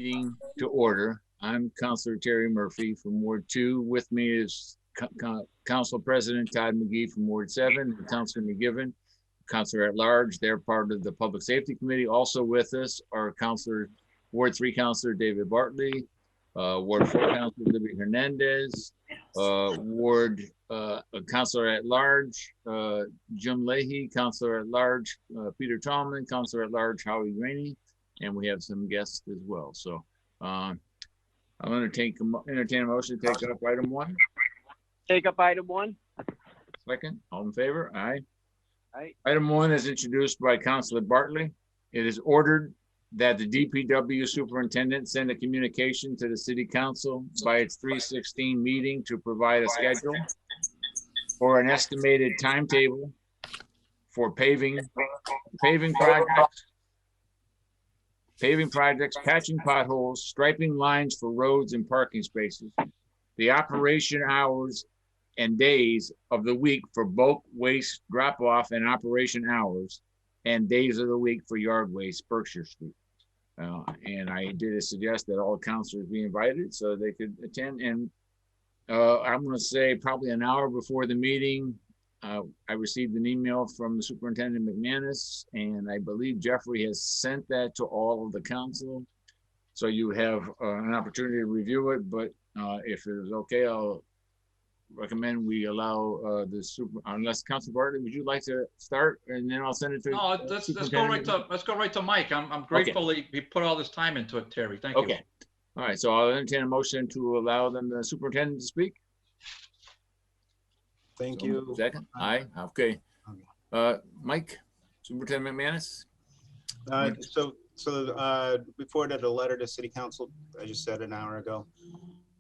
meeting to order. I'm Councilor Terry Murphy from Ward 2. With me is Council President Todd McGee from Ward 7, and Councilor McGivern, Councilor at Large. They're part of the Public Safety Committee. Also with us are Ward 3 Councilor David Bartley, Ward 4 Councilor Libby Hernandez, Councilor at Large Jim Leahy, Councilor at Large Peter Tallman, Councilor at Large Howie Rainey, and we have some guests as well. So I'm going to entertain a motion to take up item 1. Take up item 1. Second, all in favor? Aye. Aye. Item 1 is introduced by Councilor Bartley. It is ordered that the DPW superintendent send a communication to the city council by its 3/16 meeting to provide a schedule for an estimated timetable for paving projects, patching potholes, striping lines for roads and parking spaces, the operation hours and days of the week for bulk waste drop-off and operation hours, and days of the week for yard waste, Berkshire Street. And I did suggest that all councilors be invited so they could attend. And I'm going to say probably an hour before the meeting, I received an email from the Superintendent McManus, and I believe Jeffrey has sent that to all of the council. So you have an opportunity to review it, but if it is okay, I'll recommend we allow unless Councilor Bartley, would you like to start, and then I'll send it to. No, let's go right to Mike. I'm grateful that he put all this time into it, Terry. Thank you. Okay. All right. So I'll entertain a motion to allow the superintendent to speak. Thank you. Second. Aye. Okay. Mike, Superintendent McManus. We forwarded a letter to City Council, I just said an hour ago.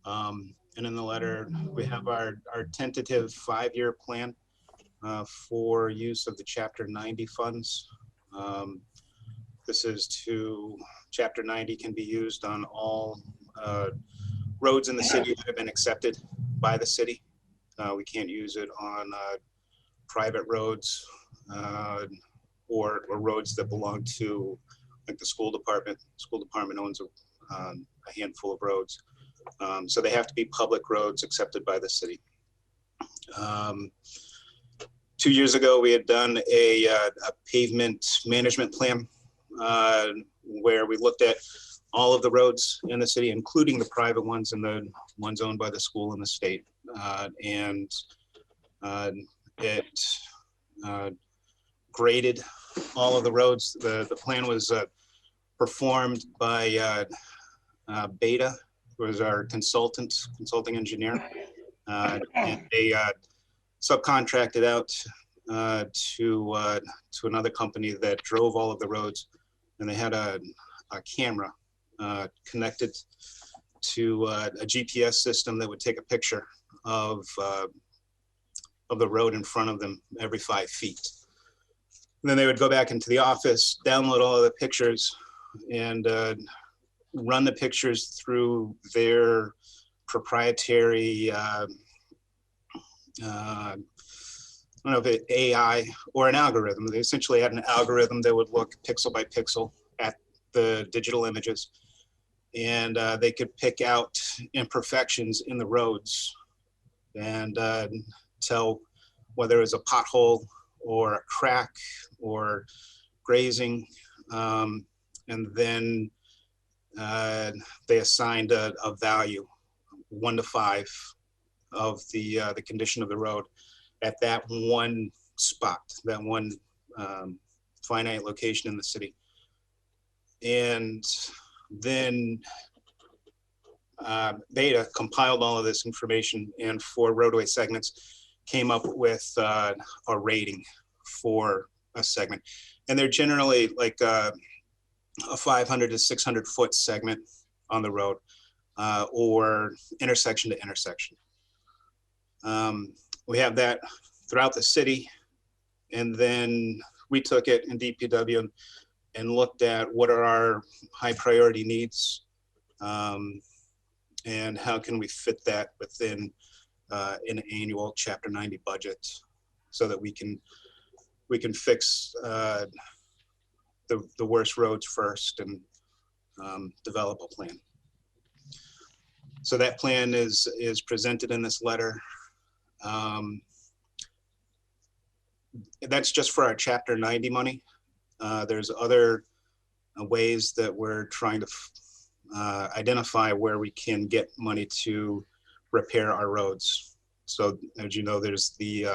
And in the letter, we have our tentative 5-year plan for use of the Chapter 90 funds. This is Chapter 90 can be used on all roads in the city that have been accepted by the city. We can't use it on private roads or roads that belong to like the school department. The school department owns a handful of roads. So they have to be public roads accepted by the city. 2 years ago, we had done a pavement management plan where we looked at all of the roads in the city, including the private ones and the ones owned by the school and the state. It graded all of the roads. The plan was performed by Beta, who was our consulting engineer, and they subcontracted out to another company that drove all of the roads, and they had a camera connected to a GPS system that would take a picture of the road in front of them every 5 feet. And then they would go back into the office, download all of the pictures, and run the pictures through their proprietary, I don't know if it's AI or an algorithm. They essentially had an algorithm that would look pixel by pixel at the digital images, and they could pick out imperfections in the roads and tell whether it was a pothole or a crack or grazing, and then they assigned a value, 1 to 5, of the condition of the road at that one spot, that one finite location in the city. And then Beta compiled all of this information, and for roadway segments came up with a rating for a segment. And they're generally like a 500 to 600 foot segment on the road, or intersection to intersection. We have that throughout the city, and then we took it in DPW and looked at what are our high priority needs, and how can we fit that within an annual Chapter 90 budget, so that we can fix the worst roads first, and develop a plan. So that plan is presented in this letter. That's just for our Chapter 90 money. There's other ways that we're trying to identify where we can get money to repair our roads. So as you know, there's the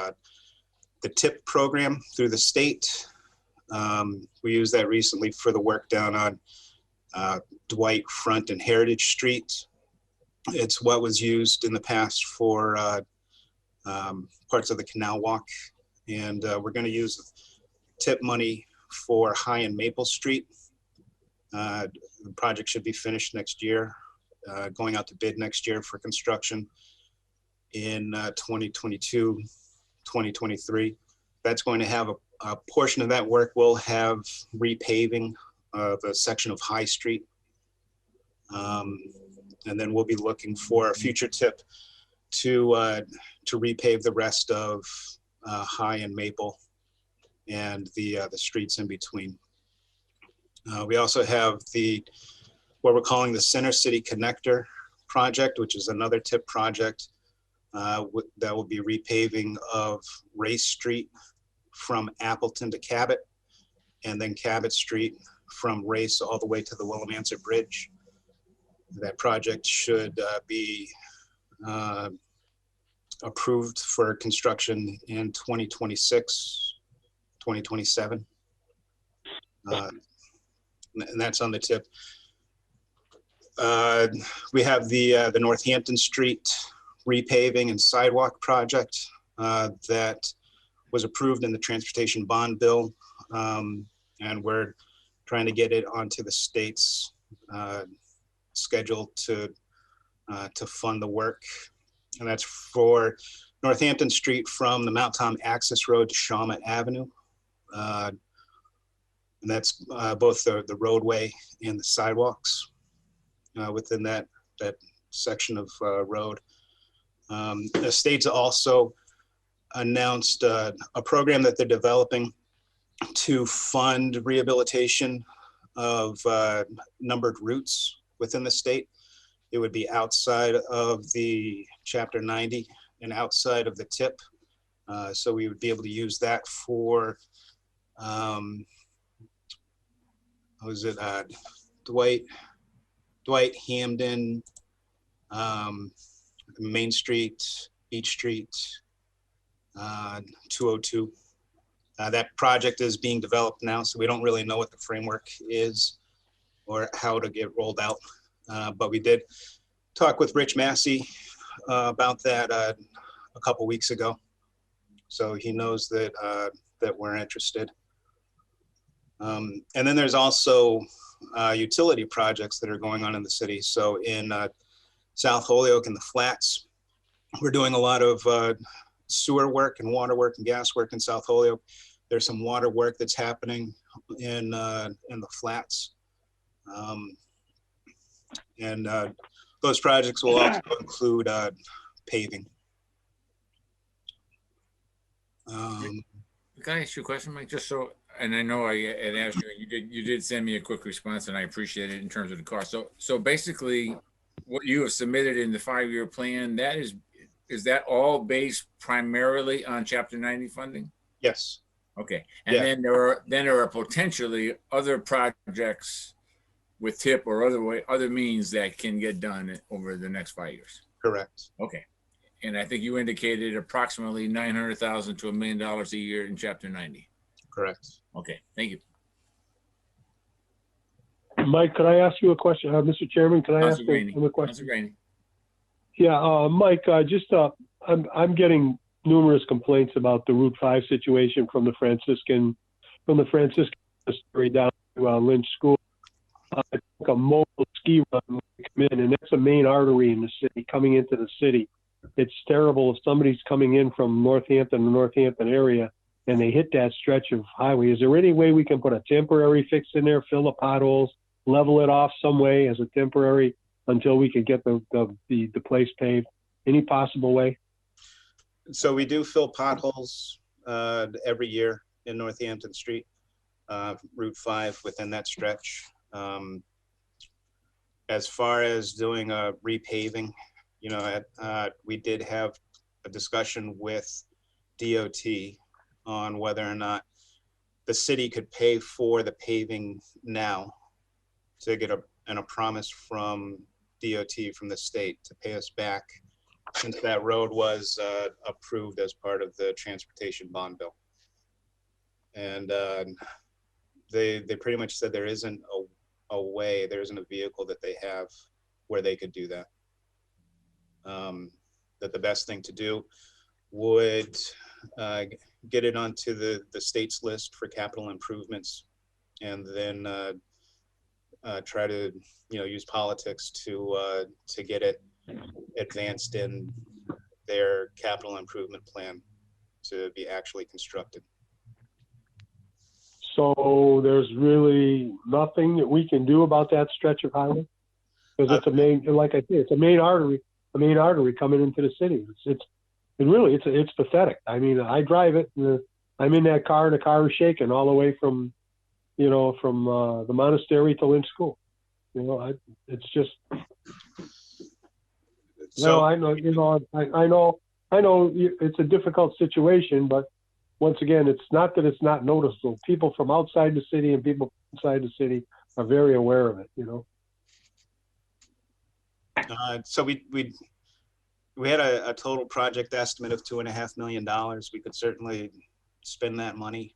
TIP program through the state. We used that recently for the work down on Dwight Front and Heritage Street. It's what was used in the past for parts of the Canal Walk. And we're going to use TIP money for High and Maple Street. The project should be finished next year, going out to bid next year for construction in 2022, 2023. That's going to have a portion of that work will have repaving the section of High Street. And then we'll be looking for a future TIP to repave the rest of High and Maple and the streets in between. We also have what we're calling the Center City Connector project, which is another TIP project that will be repaving of Race Street from Appleton to Cabot, and then Cabot Street from Race all the way to the Willimantic Bridge. That project should be approved for construction in 2026, 2027. And that's on the TIP. We have the Northampton Street repaving and sidewalk project that was approved in the transportation bond bill. And we're trying to get it onto the state's schedule to fund the work. And that's for Northampton Street from the Mount Tom Access Road to Shawmut Avenue. And that's both the roadway and the sidewalks within that section of road. The state's also announced a program that they're developing to fund rehabilitation of numbered routes within the state. It would be outside of the Chapter 90 and outside of the TIP. So we would be able to use that for, Dwight, Hamden, Main Street, Beach Street, 202. That project is being developed now, so we don't really know what the framework is or how to get rolled out. But we did talk with Rich Massey about that a couple weeks ago. So he knows that, that we're interested. And then there's also utility projects that are going on in the city. So in South Holyoke and the Flats, we're doing a lot of sewer work and water work and gas work in South Holyoke. There's some water work that's happening in the Flats. And those projects will also include paving. Can I ask you a question, Mike? Just so, and I know I had asked you, you did send me a quick response, and I appreciate it in terms of the cost. So basically, what you have submitted in the 5-year plan, is that all based primarily on Chapter 90 funding? Yes. Okay, and yeah. then there are potentially other projects with TIP or other means that can get done over the next 5 years. Correct. Okay, and I think you indicated approximately $900,000 to $1 million a year in Chapter 90. Correct. Okay, thank you. Mike, could I ask you a question? Mr. Chairman, can I ask you a question? Yeah, Mike, I'm getting numerous complaints about the Route 5 situation from the Franciscan down to Lynch School. It's like a mobile ski run when you come in, and that's a main artery in the city, coming into the city. It's terrible if somebody's coming in from Northampton, the Northampton area, and they hit that stretch of highway. Is there any way we can put a temporary fix in there, fill the potholes, level it off some way as a temporary until we can get the place paved? Any possible way? So we do fill potholes every year in Northampton Street, Route 5 within that stretch. As far as doing a repaving, you know, we did have a discussion with DOT on whether or not the city could pay for the paving now to get a promise from DOT, from the state, to pay us back, since that road was approved as part of the transportation bond bill. And they pretty much said there isn't a way, there isn't a vehicle that they have where they could do that. That the best thing to do would get it onto the state's list for capital improvements, and then try to, you know, use politics to get it advanced in their capital improvement plan to be actually constructed. So there's really nothing that we can do about that stretch of highway? Because it's a main, like I said, it's a main artery coming into the city. It's pathetic. I mean, I drive it, and I'm in that car, and the car is shaking all the way from, you know, from the monastery to Lynch School. You know, it's just. So, No, I know, you know, I know it's a difficult situation, but once again, it's not that it's not noticeable. People from outside the city and people inside the city are very aware of it, you know. so we had a total project estimate of $2.5 million. We could certainly spend that money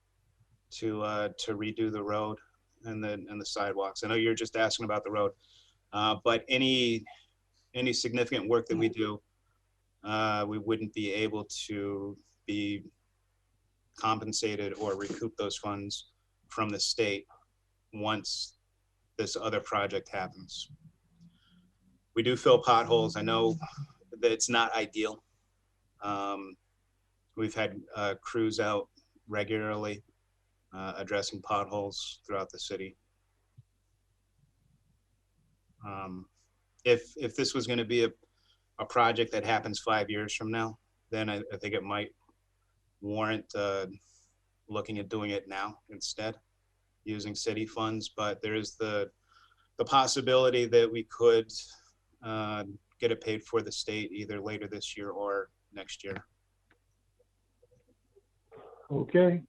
to redo the road and the sidewalks. I know you're just asking about the road, but any significant work that we do, we wouldn't be able to be compensated or recoup those funds from the state once this other project happens. We do fill potholes. I know that it's not ideal. We've had crews out regularly addressing potholes throughout the city. If this was going to be a project that happens 5 years from now, then I think it might warrant looking at doing it now instead, using city funds. But there is the possibility that we could get it paid for the state either later this year or next year. Okay,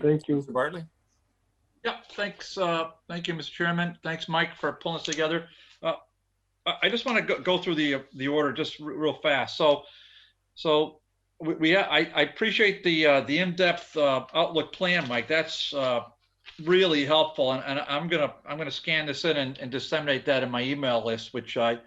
thank you. Mr. Bartley? Yeah, thanks. Thank you, Mr. Chairman. Thanks, Mike, for pulling this together. I just want to go through the order just real fast. So I appreciate the in-depth outlook plan, Mike. That's really helpful, and I'm gonna scan this in and disseminate that in my email list, which I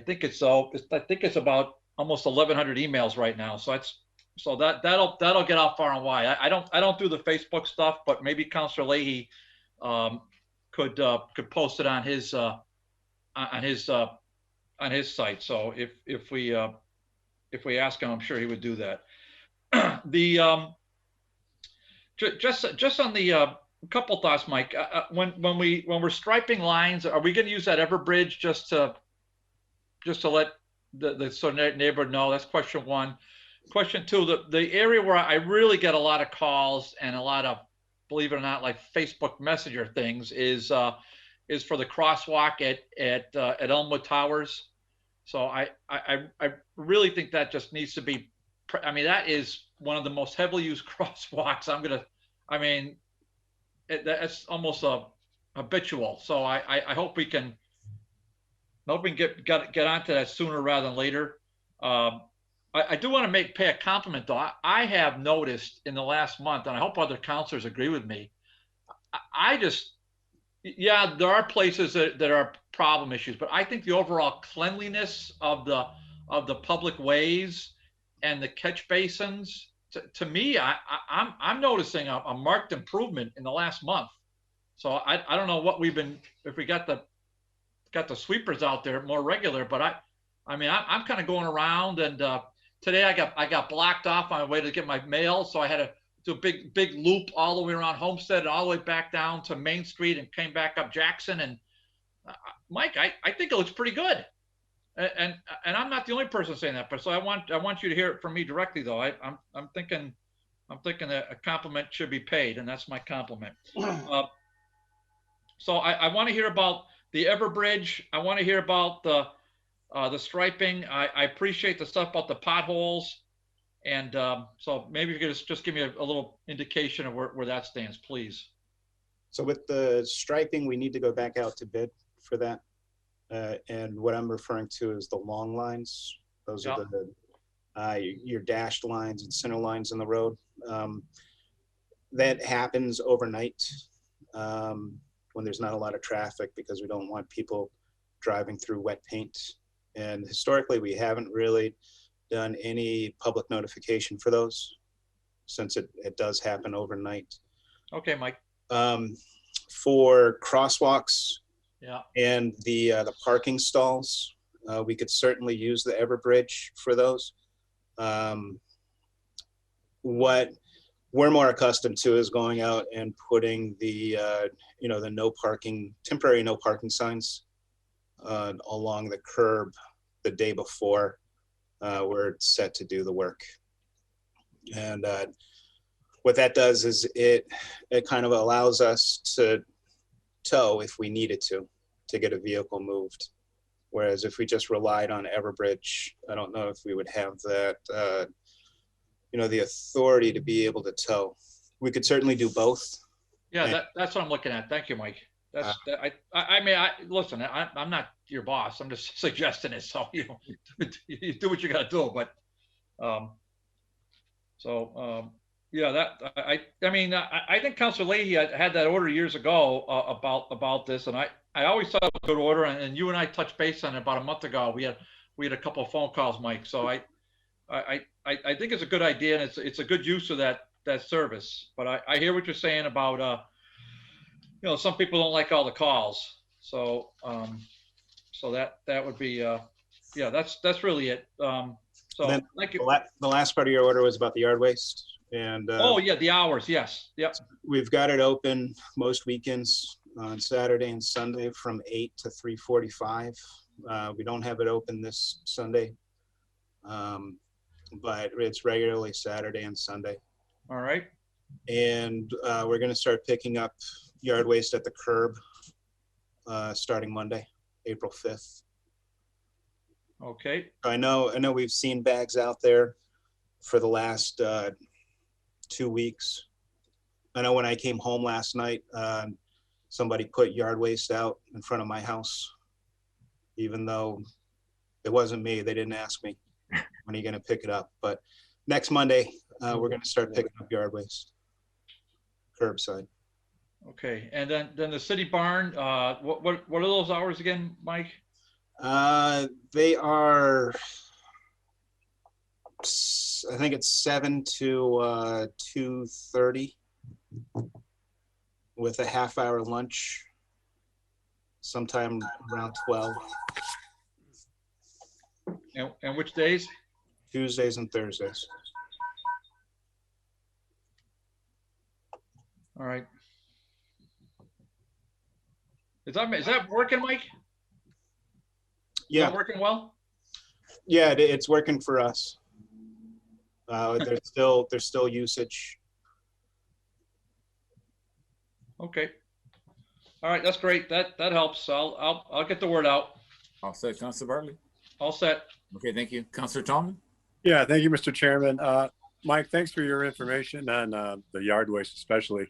think it's about almost 1,100 emails right now. So that'll get out far and wide. I don't do the Facebook stuff, but maybe Councilor Leahy could post it on his site. So if we ask him, I'm sure he would do that. Just on the couple thoughts, Mike. When we're striping lines, are we going to use that Everbridge just to let the sort of neighborhood know? That's question one. Question two, the area where I really get a lot of calls and a lot of, believe it or not, like Facebook Messenger things is for the crosswalk at Elmwood Towers. So I really think that just needs to be, I mean, that is one of the most heavily used crosswalks. That's almost a habitual. So I hope we can get onto that sooner rather than later. I do want to pay a compliment though. I have noticed in the last month, and I hope other counselors agree with me. Yeah, there are places that are problem issues, but I think the overall cleanliness of the public ways and the catch basins, to me, I'm noticing a marked improvement in the last month. So I don't know what if we got the sweepers out there more regular, but I'm kind of going around, and today I got blocked off on my way to get my mail, so I had to do a big loop all the way around Homestead and all the way back down to Main Street and came back up Jackson. And Mike, I think it looks pretty good. And I'm not the only person saying that, but so I want you to hear it from me directly though. I'm thinking that a compliment should be paid, and that's my compliment. So I want to hear about the Everbridge, I want to hear about the striping. I appreciate the stuff about the potholes. And so maybe you could just give me a little indication of where that stands, please. So with the striping, we need to go back out to bid for that. And what I'm referring to is the long lines. Those are your dashed lines and center lines in the road. That happens overnight when there's not a lot of traffic, because we don't want people driving through wet paint. And historically, we haven't really done any public notification for those, since it does happen overnight. Okay, Mike. For crosswalks, Yeah. and the parking stalls, we could certainly use the Everbridge for those. What we're more accustomed to is going out and putting the the temporary no parking signs along the curb the day before we're set to do the work. And what that does is it kind of allows us to tow if we needed to get a vehicle moved. Whereas if we just relied on Everbridge, I don't know if we would have that, the authority to be able to tow. We could certainly do both. Yeah, that's what I'm looking at. Thank you, Mike. I mean, listen, I'm not your boss. I'm just suggesting it. So, you do what you got to do. But, yeah, I think Councilor Leahy had that order years ago about this, and I always thought it was a good order. And you and I touched base on it about a month ago. We had a couple of phone calls, Mike. So I think it's a good idea, and it's a good use of that service. But I hear what you're saying about some people don't like all the calls. So so that would be that's really it. So then thank you. The last part of your order was about the yard waste. And oh yeah, the hours, yes. Yep. We've got it open most weekends on Saturday and Sunday from 8 to 3:45. We don't have it open this Sunday, but it's regularly Saturday and Sunday. All right. And we're going to start picking up yard waste at the curb starting Monday, April 5th. Okay. I know we've seen bags out there for the last 2 weeks. I know when I came home last night, somebody put yard waste out in front of my house, even though it wasn't me. They didn't ask me, when are you going to pick it up? But next Monday, we're going to start picking up yard waste, curbside. Okay. And then the city barn, what are those hours again, Mike? They are, I think it's 7 to 2:30 with a half-hour lunch sometime around 12. And which days? Tuesdays and Thursdays. All right. Is that working, Mike? Yeah. Is that working well? Yeah, it's working for us. There's still usage. Okay. All right, that's great. That helps. I'll get the word out. All set, Councilor Bartley? All set. Okay, thank you. Councilor Tallman? Yeah, thank you, Mr. Chairman. Mike, thanks for your information on the yard waste especially.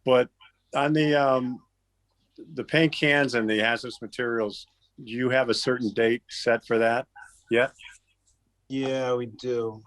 But on the paint cans and the hazardous materials, do you have a certain date set for that yet? Yeah, we do.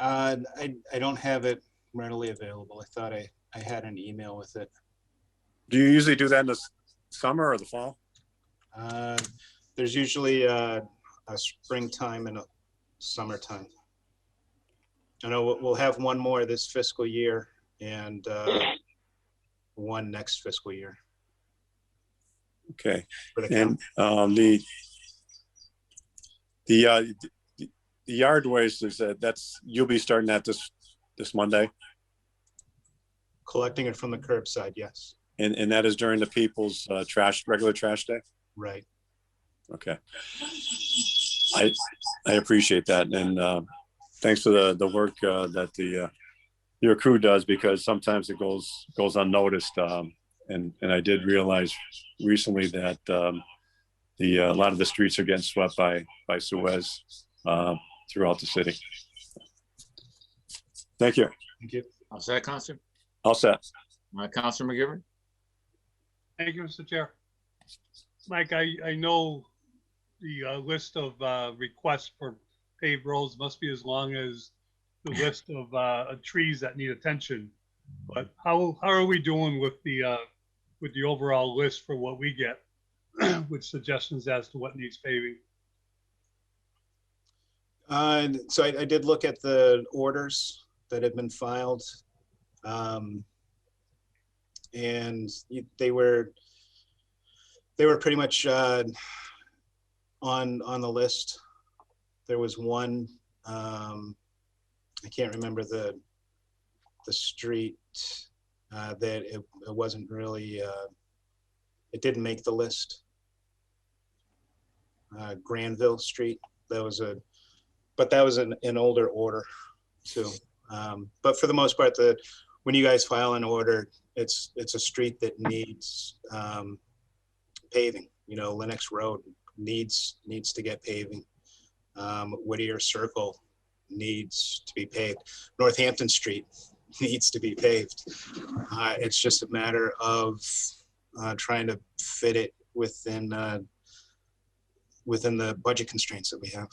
I don't have it readily available. I thought I had an email with it. Do you usually do that in the summer or the fall? There's usually a springtime and a summertime. I know we'll have one more this fiscal year and one next fiscal year. Okay. For the And the yard waste is you'll be starting that this Monday, collecting it from the curbside, yes. and that is during the people's regular trash day. Right. Okay. I appreciate that, and thanks for the work that your crew does, because sometimes it goes unnoticed. And I did realize recently that a lot of the streets are getting swept by Suez throughout the city. Thank you. Thank you. All set, Counselor? All set. Counselor McGivern? Thank you, Mr. Chair. Mike, I know the list of requests for paved roads must be as long as the list of trees that need attention. But how are we doing with the overall list for what we get with suggestions as to what needs paving? So I did look at the orders that have been filed, and they were pretty much on the list. There was one, I can't remember the street, that it wasn't really, it didn't make the list. Granville Street, that was an older order too. But for the most part, when you guys file an order, it's a street that needs paving. You know, Lennox Road needs to get paving. Whittier Circle needs to be paved. Northampton Street needs to be paved. It's just a matter of trying to fit it within the budget constraints that we have.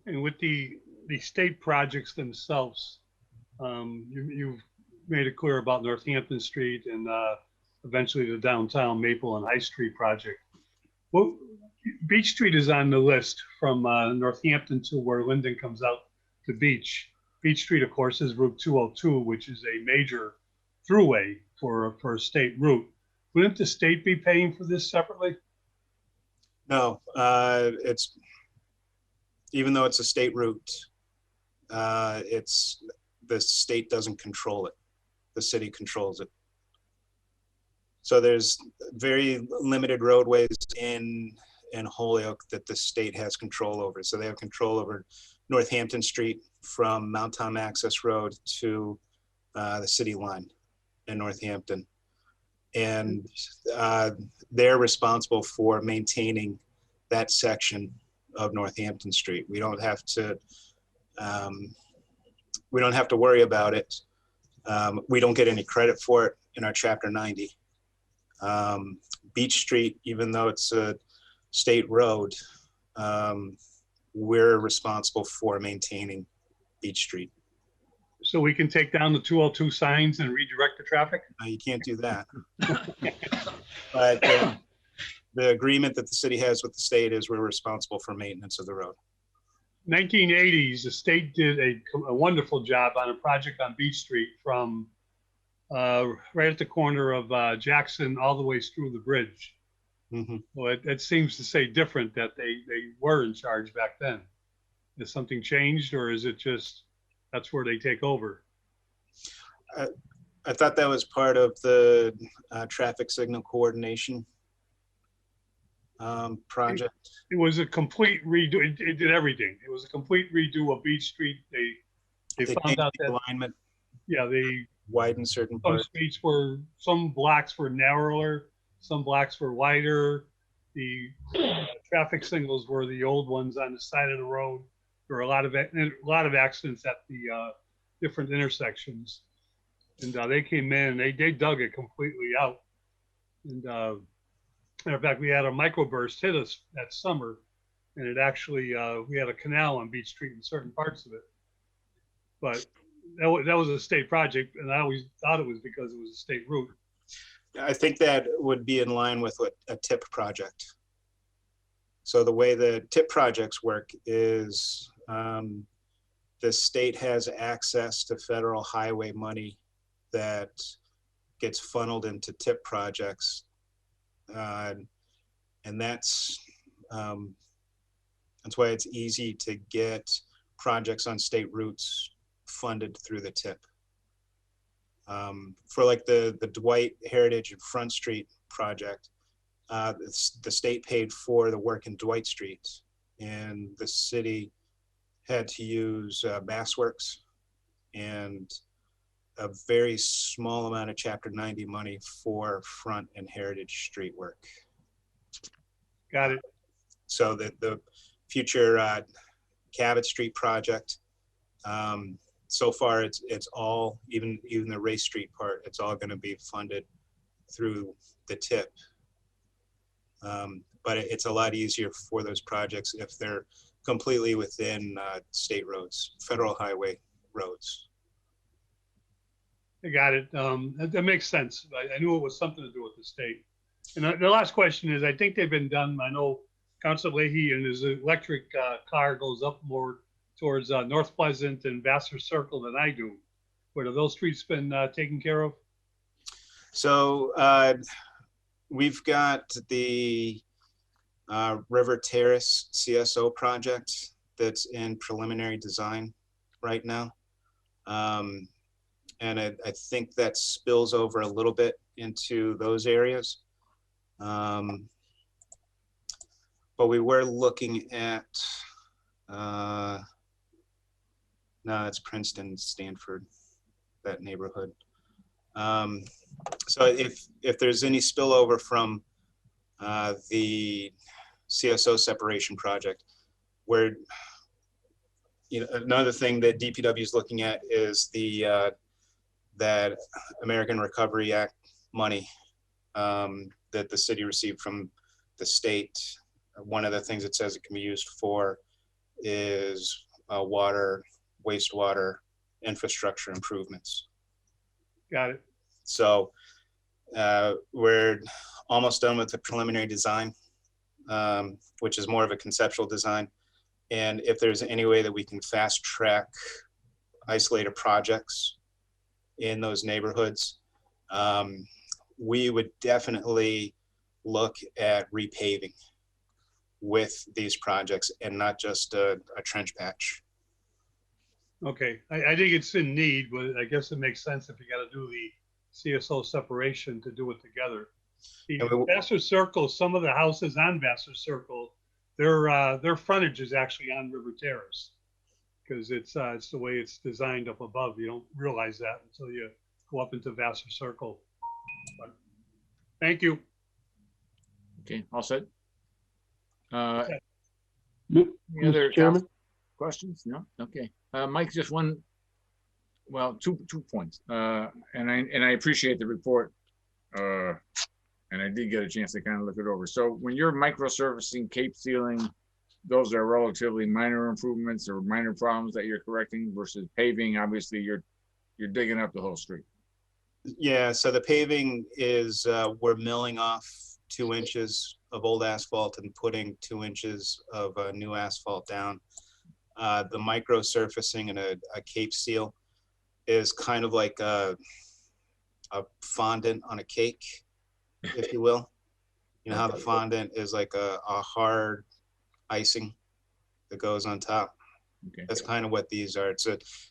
And with the state projects themselves, you've made it clear about Northampton Street and eventually the downtown Maple and High Street project. Well, Beach Street is on the list from Northampton to where Linden comes out to Beach. Beach Street, of course, is Route 202, which is a major throughway for a state route. Wouldn't the state be paying for this separately? No, it's, even though it's a state route, the state doesn't control it. The city controls it. So there's very limited roadways in Holyoke that the state has control over. So they have control over Northampton Street from Mount Tom Access Road to the city line in Northampton. And they're responsible for maintaining that section of Northampton Street. We don't have to worry about it. We don't get any credit for it in our Chapter 90. Beach Street, even though it's a state road, we're responsible for maintaining Beach Street. So we can take down the 202 signs and redirect the traffic? You can't do that. But the agreement that the city has with the state is we're responsible for maintenance of the road. 1980s, the state did a wonderful job on a project on Beach Street from right at the corner of Jackson all the way through the bridge. Mm-hmm. Well, it seems to say different that they were in charge back then. Has something changed, or is it just that's where they take over? I thought that was part of the traffic signal coordination project. It was a complete redo. It did everything. It was a complete redo of Beach Street. They found out that alignment. Yeah, they widened certain some parts. streets were, some blocks were narrower, some blocks were wider. The traffic signals were the old ones on the side of the road. There were a lot of accidents at the different intersections, and they came in. They dug it completely out. And matter of fact, we had a microburst hit us that summer, and it actually we had a canal on Beach Street in certain parts of it. But that was a state project, and I always thought it was because it was a state route. I think that would be in line with what a TIP project. So the way the TIP projects work is the state has access to federal highway money that gets funneled into TIP projects. And that's why it's easy to get projects on state routes funded through the TIP. For like the Dwight Heritage and Front Street project, the state paid for the work in Dwight Street, and the city had to use MassWorks and a very small amount of Chapter 90 money for Front and Heritage Street work. Got it. So that the future Cabot Street project, so far it's all, even the Race Street part, it's all going to be funded through the TIP. But it's a lot easier for those projects if they're completely within state roads, federal highway roads. I got it. That makes sense. I knew it was something to do with the state. And the last question is, I think they've been done. I know Councilor Leahy and his electric car goes up more towards North Pleasant and Vassar Circle than I do. But have those streets been taken care of? So we've got the River Terrace CSO project that's in preliminary design right now. And I think that spills over a little bit into those areas. But we were looking at, no, it's Princeton, Stanford, that neighborhood. So if there's any spillover from the CSO separation project, where, you know, another thing that DPW is looking at is the that American Recovery Act money that the city received from the state. One of the things it says it can be used for is water, wastewater, infrastructure improvements. Got it. So we're almost done with the preliminary design, which is more of a conceptual design. And if there's any way that we can fast track isolated projects in those neighborhoods, we would definitely look at repaving with these projects and not just a trench patch. Okay, I think it's in need, but I guess it makes sense if you got to do the CSO separation to do it together. The Vassar Circle, some of the houses on Vassar Circle, their frontage is actually on River Terrace, because it's the way it's designed up above. You don't realize that until you go up into Vassar Circle. But thank you. Okay, all set. Okay. Any other Mr. Chairman? questions? No? Okay. Mike, just one, well, two points. And I appreciate the report. And I did get a chance to kind of look it over. So when you're microsurfacing, cape sealing, those are relatively minor improvements or minor problems that you're correcting, versus paving, obviously you're digging up the whole street. Yeah, so the paving is, we're milling off 2 inches of old asphalt and putting 2 inches of new asphalt down. The micro surfacing and a cape seal is kind of like a fondant on a cake, if you will. You know how the fondant is like a hard icing that goes on top. Okay. That's kind of what these are.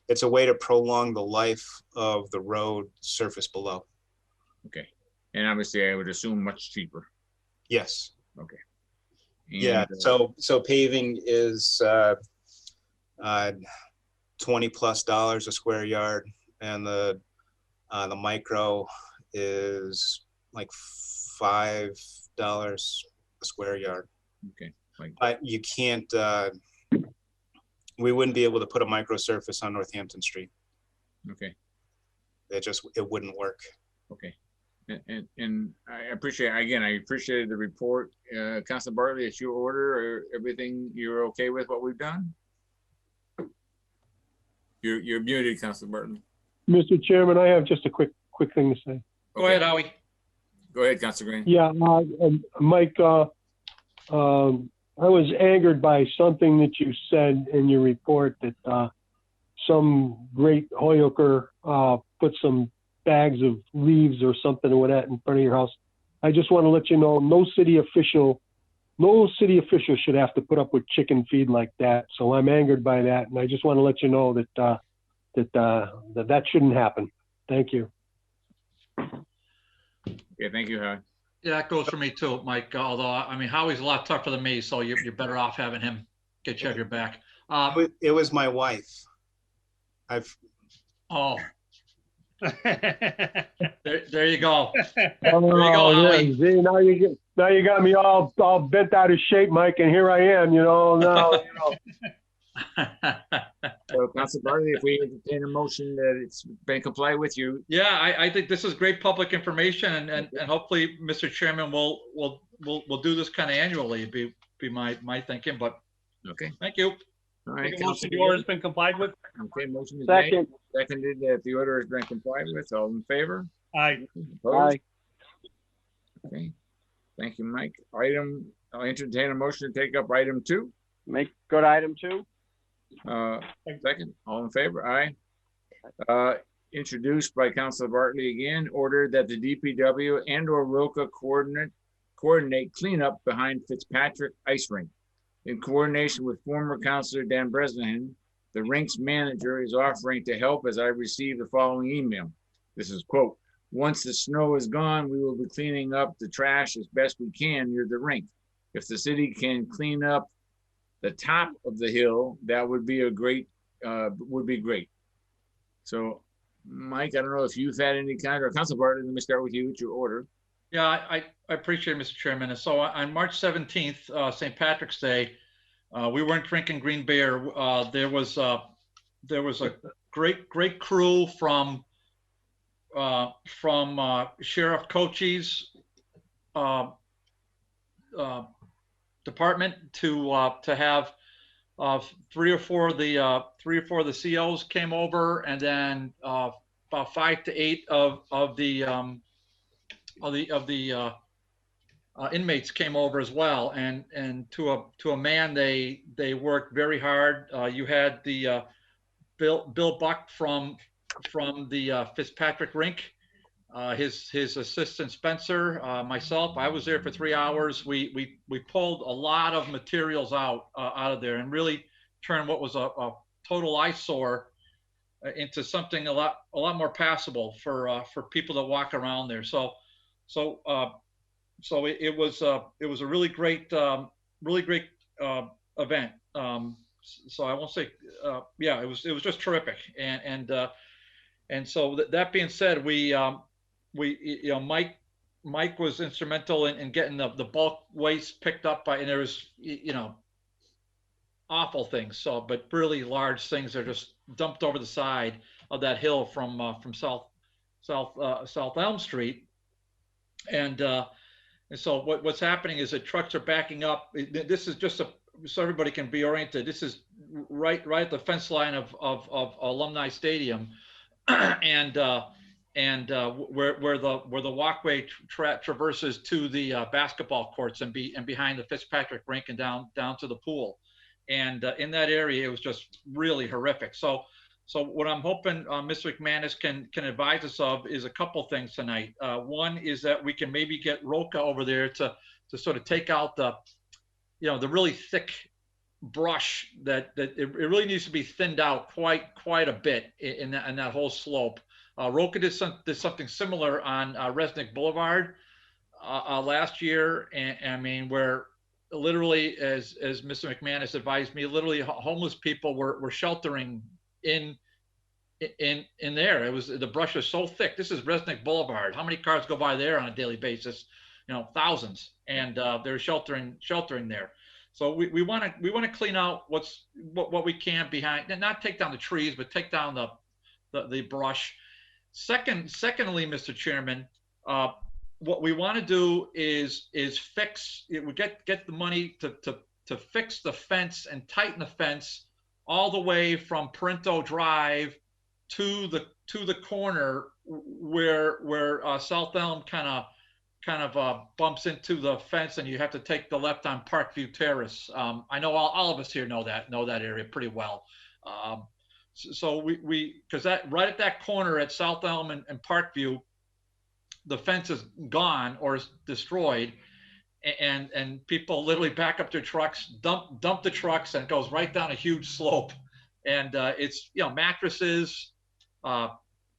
It's a way to prolong the life of the road surface below. Okay. And obviously I would assume much cheaper. Yes. Okay. And, Yeah. So paving is $20+ a square yard, and the micro is like $5 a square yard. Okay. Like, But you can't. We wouldn't be able to put a micro surface on Northampton Street. okay. It wouldn't work. Okay. And I appreciate, again, I appreciated the report. Councilor Bartley, it's your order, or everything you're okay with what we've done? You're muted, Councilor Barton. Mr. Chairman, I have just a quick thing to say. Go ahead, Howie. Go ahead, Councilor Green. Yeah, Mike, I was angered by something that you said in your report that some great Holyoker put some bags of leaves or something or whatever in front of your house. I just want to let you know, no city official should have to put up with chicken feed like that. So I'm angered by that, and I just want to let you know that that shouldn't happen. Thank you. Okay, thank you, Howie. Yeah, that goes for me too, Mike. Although, I mean, Howie's a lot tougher than me, so you're better off having him get you off your back. It was my wife. Oh, there you go. Oh, There you go, Howie. yeah. See, now you got me all bent out of shape, Mike, and here I am. Now. So, Councilor Bartley, if we entertain a motion that it's been complied with, you. Yeah, I think this is great public information, and hopefully, Mr. Chairman, we'll do this kind of annually. Be my thinking, but Okay. thank you. All right, Make a motion, Councilor the order has been complied with. Okay, motion is made. Second. Seconded that the order has been complied with. All in favor? Aye. Opposed? Aye. Okay. Thank you, Mike. I'll entertain a motion to take up item 2. Go to item 2. Second, all in favor? Aye. Introduced by Councilor Bartley again, order that the DPW and/or ROCA coordinate cleanup behind Fitzpatrick Ice Rink. In coordination with former Councilor Dan Bresnahan, the rink's manager is offering to help as I received the following email. This is quote, "Once the snow is gone, we will be cleaning up the trash as best we can near the rink. If the city can clean up the top of the hill, that would be great. So, Mike, I don't know if you've had any kind, or Council Bartley, let me start with you with your order. Yeah, I appreciate it, Mr. Chairman. And so on March 17th, St. Patrick's Day, we weren't drinking Green Beer. There was a great crew from Sheriff Cochise department to have 3 or 4 of the COs came over, and then about 5 to 8 of the inmates came over as well, and to a man they worked very hard. You had the Bill Buck from the Fitzpatrick rink, his assistant Spencer, myself. I was there for 3 hours. We pulled a lot of materials out of there and really turned what was a total eyesore into something a lot more passable for people that walk around there. So it was a really great event. So I won't say, yeah, it was just terrific. And so that being said, we Mike was instrumental in getting the bulk waste picked up by, and there was, awful things. So, but really large things are just dumped over the side of that hill from South Elm Street. And so what's happening is that trucks are backing up. This is just so everybody can be oriented. This is right at the fence line of Alumni Stadium, and where the walkway traverses to the basketball courts and behind the Fitzpatrick rink and down to the pool. And in that area, it was just really horrific. So what I'm hoping Mr. McManus can advise us of is a couple things tonight. One is that we can maybe get ROCA over there to sort of take out the really thick brush that it really needs to be thinned out quite a bit in that whole slope. ROCA did something similar on Resnick Boulevard last year, and I mean, where literally, as Mr. McManus advised me, literally homeless people were sheltering in there. It was, the brush was so thick. This is Resnick Boulevard. How many cars go by there on a daily basis? Thousands, and they're sheltering there. So we want to clean out what we can behind, and not take down the trees, but take down the brush. Secondly, Mr. Chairman, what we want to do is fix it. We get the money to fix the fence and tighten the fence all the way from Parento Drive to the corner where South Elm kind of bumps into the fence, and you have to take the left on Parkview Terrace. I know all of us here know that area pretty well. So because that right at that corner at South Elm and Parkview, the fence is gone or is destroyed, and people literally back up their trucks, dump the trucks, and it goes right down a huge slope. And it's, you know, mattresses,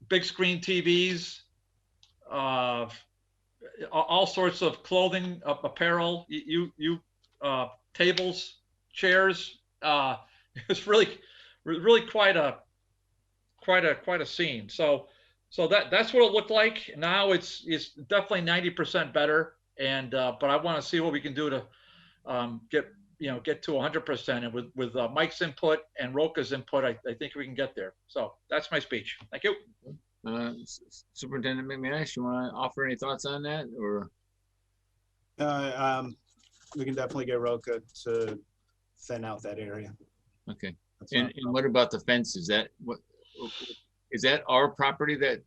big screen TVs, all sorts of clothing, apparel, tables, chairs. It's really quite a scene. So that's what it looked like. Now it's definitely 90% better. And but I want to see what we can do to get to 100%. And with Mike's input and Roka's input, I think we can get there. So that's my speech. Thank you. Superintendent McManus, you want to offer any thoughts on that, or? We can definitely get Roka to thin out that area. Okay. And what about the fence? Is that our property that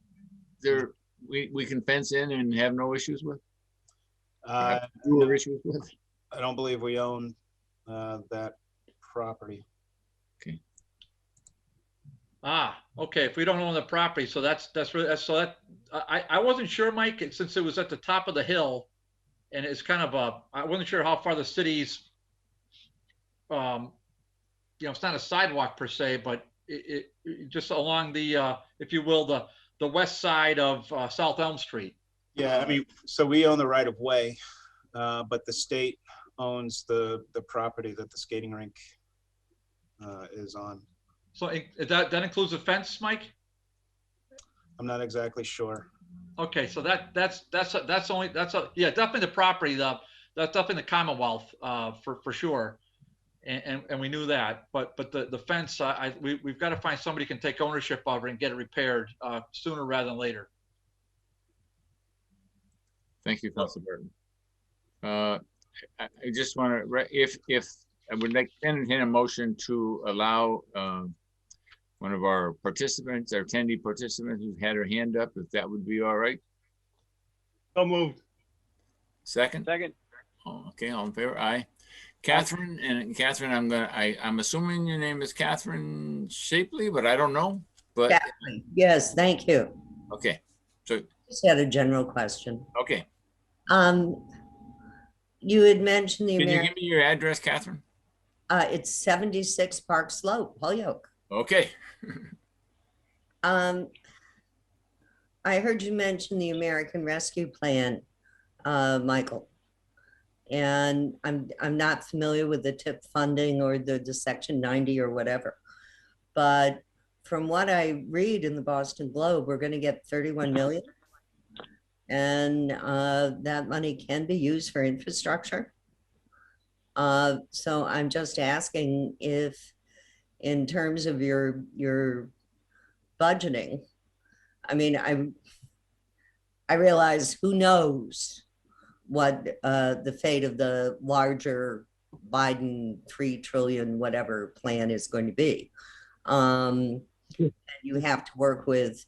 we can fence in and have no issues with? No, issues with? I don't believe we own that property. Okay. Okay. If we don't own the property, so I wasn't sure, Mike, since it was at the top of the hill, and it's kind of I wasn't sure how far the city's, it's not a sidewalk per se, but it just along the, if you will, the west side of South Elm Street. Yeah, I mean, so we own the right of way, but the state owns the property that the skating rink is on. So that includes the fence, Mike? I'm not exactly sure. Okay, so that's definitely the property. That's definitely the Commonwealth for sure, and we knew that. But the fence, we've got to find somebody who can take ownership of it and get it repaired sooner rather than later. Thank you, Councilor Burton. I just want to, if I would like to entertain a motion to allow one of our participants, our attendee participant who had her hand up, if that would be all right. So moved. Second? Second. Oh, okay, all in favor? Aye. Catherine, and Catherine, I'm assuming your name is Catherine Shapley, but I don't know. But Catherine. Yes, thank you. Okay. So Just had a general question. okay. You had mentioned the Can you give me your address, Catherine? it's 76 Park Slope, Holyoke. Okay. I heard you mention the American Rescue Plan, Michael, and I'm not familiar with the TIP funding or the Section 90 or whatever, but from what I read in the Boston Globe, we're going to get 31 million, and that money can be used for infrastructure. So I'm just asking if, in terms of your budgeting, I mean, I realize who knows what the fate of the larger Biden 3 trillion whatever plan is going to be. You have to work with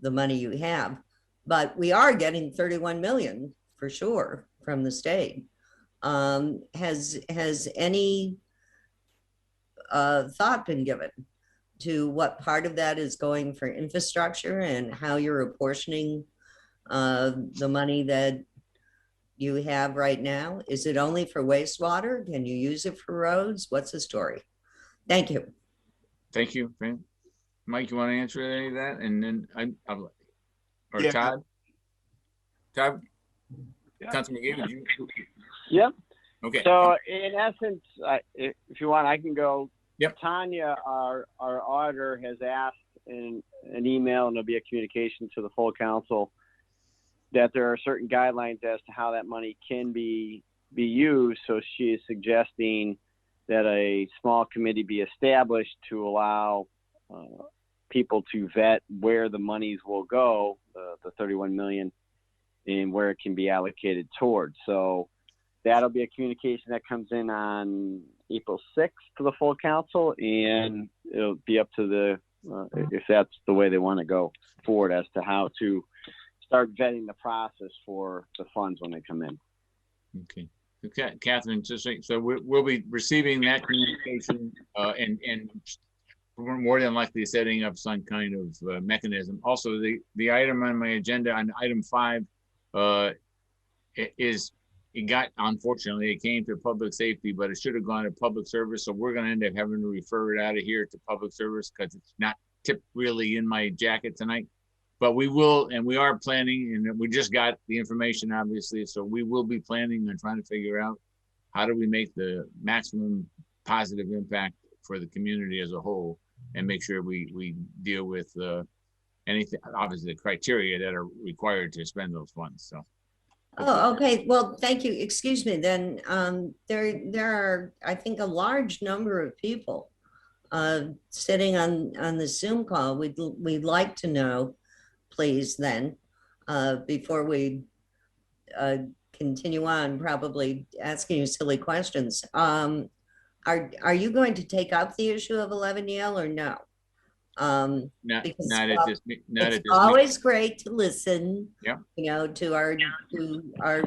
the money you have, but we are getting 31 million for sure from the state. Has any thought been given to what part of that is going for infrastructure and how you're apportioning the money that you have right now? Is it only for wastewater? Can you use it for roads? What's the story? Thank you. Thank you, Fran. Mike, you want to answer any of that? And then I'll or Yeah. Todd? Todd? Yeah. Councilman McGee, would you? Yep. Okay. So in essence, if you want, I can go. Yep. Tanya, our auditor, has asked in an email, and there'll be a communication to the full council, that there are certain guidelines as to how that money can be used. So she is suggesting that a small committee be established to allow people to vet where the monies will go, the 31 million, and where it can be allocated towards. So that'll be a communication that comes in on April 6th to the full council, and it'll be up to the, if that's the way they want to go forward as to how to start vetting the process for the funds when they come in. Okay. Okay, Catherine, so we'll be receiving that communication and we're more than likely setting up some kind of mechanism. Also, the item on my agenda on item 5 unfortunately, it came to public safety, but it should have gone to public service. So we're going to end up having to refer it out of here to public service because it's not tipped really in my jacket tonight. But we will, and we are planning, and we just got the information, obviously. So we will be planning and trying to figure out how do we make the maximum positive impact for the community as a whole, and make sure we deal with anything, obviously the criteria that are required to spend those funds. So. Oh, okay. Well, thank you. Excuse me. Then there are, I think, a large number of people sitting on the Zoom call. We'd like to know, please, then, before we continue on, probably asking you silly questions. Are you going to take up the issue of 11 Yale or no? It's always great to listen, to our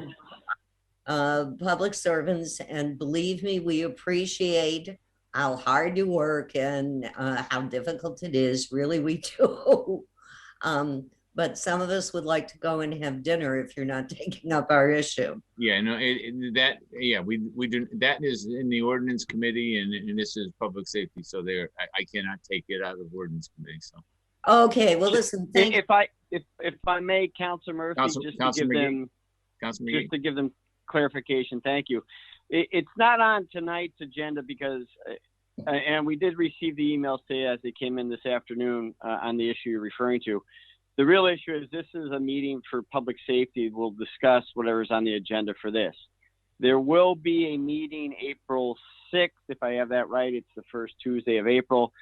public servants, and believe me, we appreciate how hard you work and how difficult it is. Really, we do. But some of us would like to go and have dinner if you're not taking up our issue. Yeah, no, we do. That is in the ordinance committee, and this is public safety. So I cannot take it out of ordinance committee. So. Okay, well, listen. If I may, Councilor Murphy, just to give them clarification. Thank you. It's not on tonight's agenda because, and we did receive the emails today as they came in this afternoon on the issue you're referring to. The real issue is this is a meeting for public safety. We'll discuss whatever's on the agenda for this. There will be a meeting April 6th, if I have that right. It's the first Tuesday of April,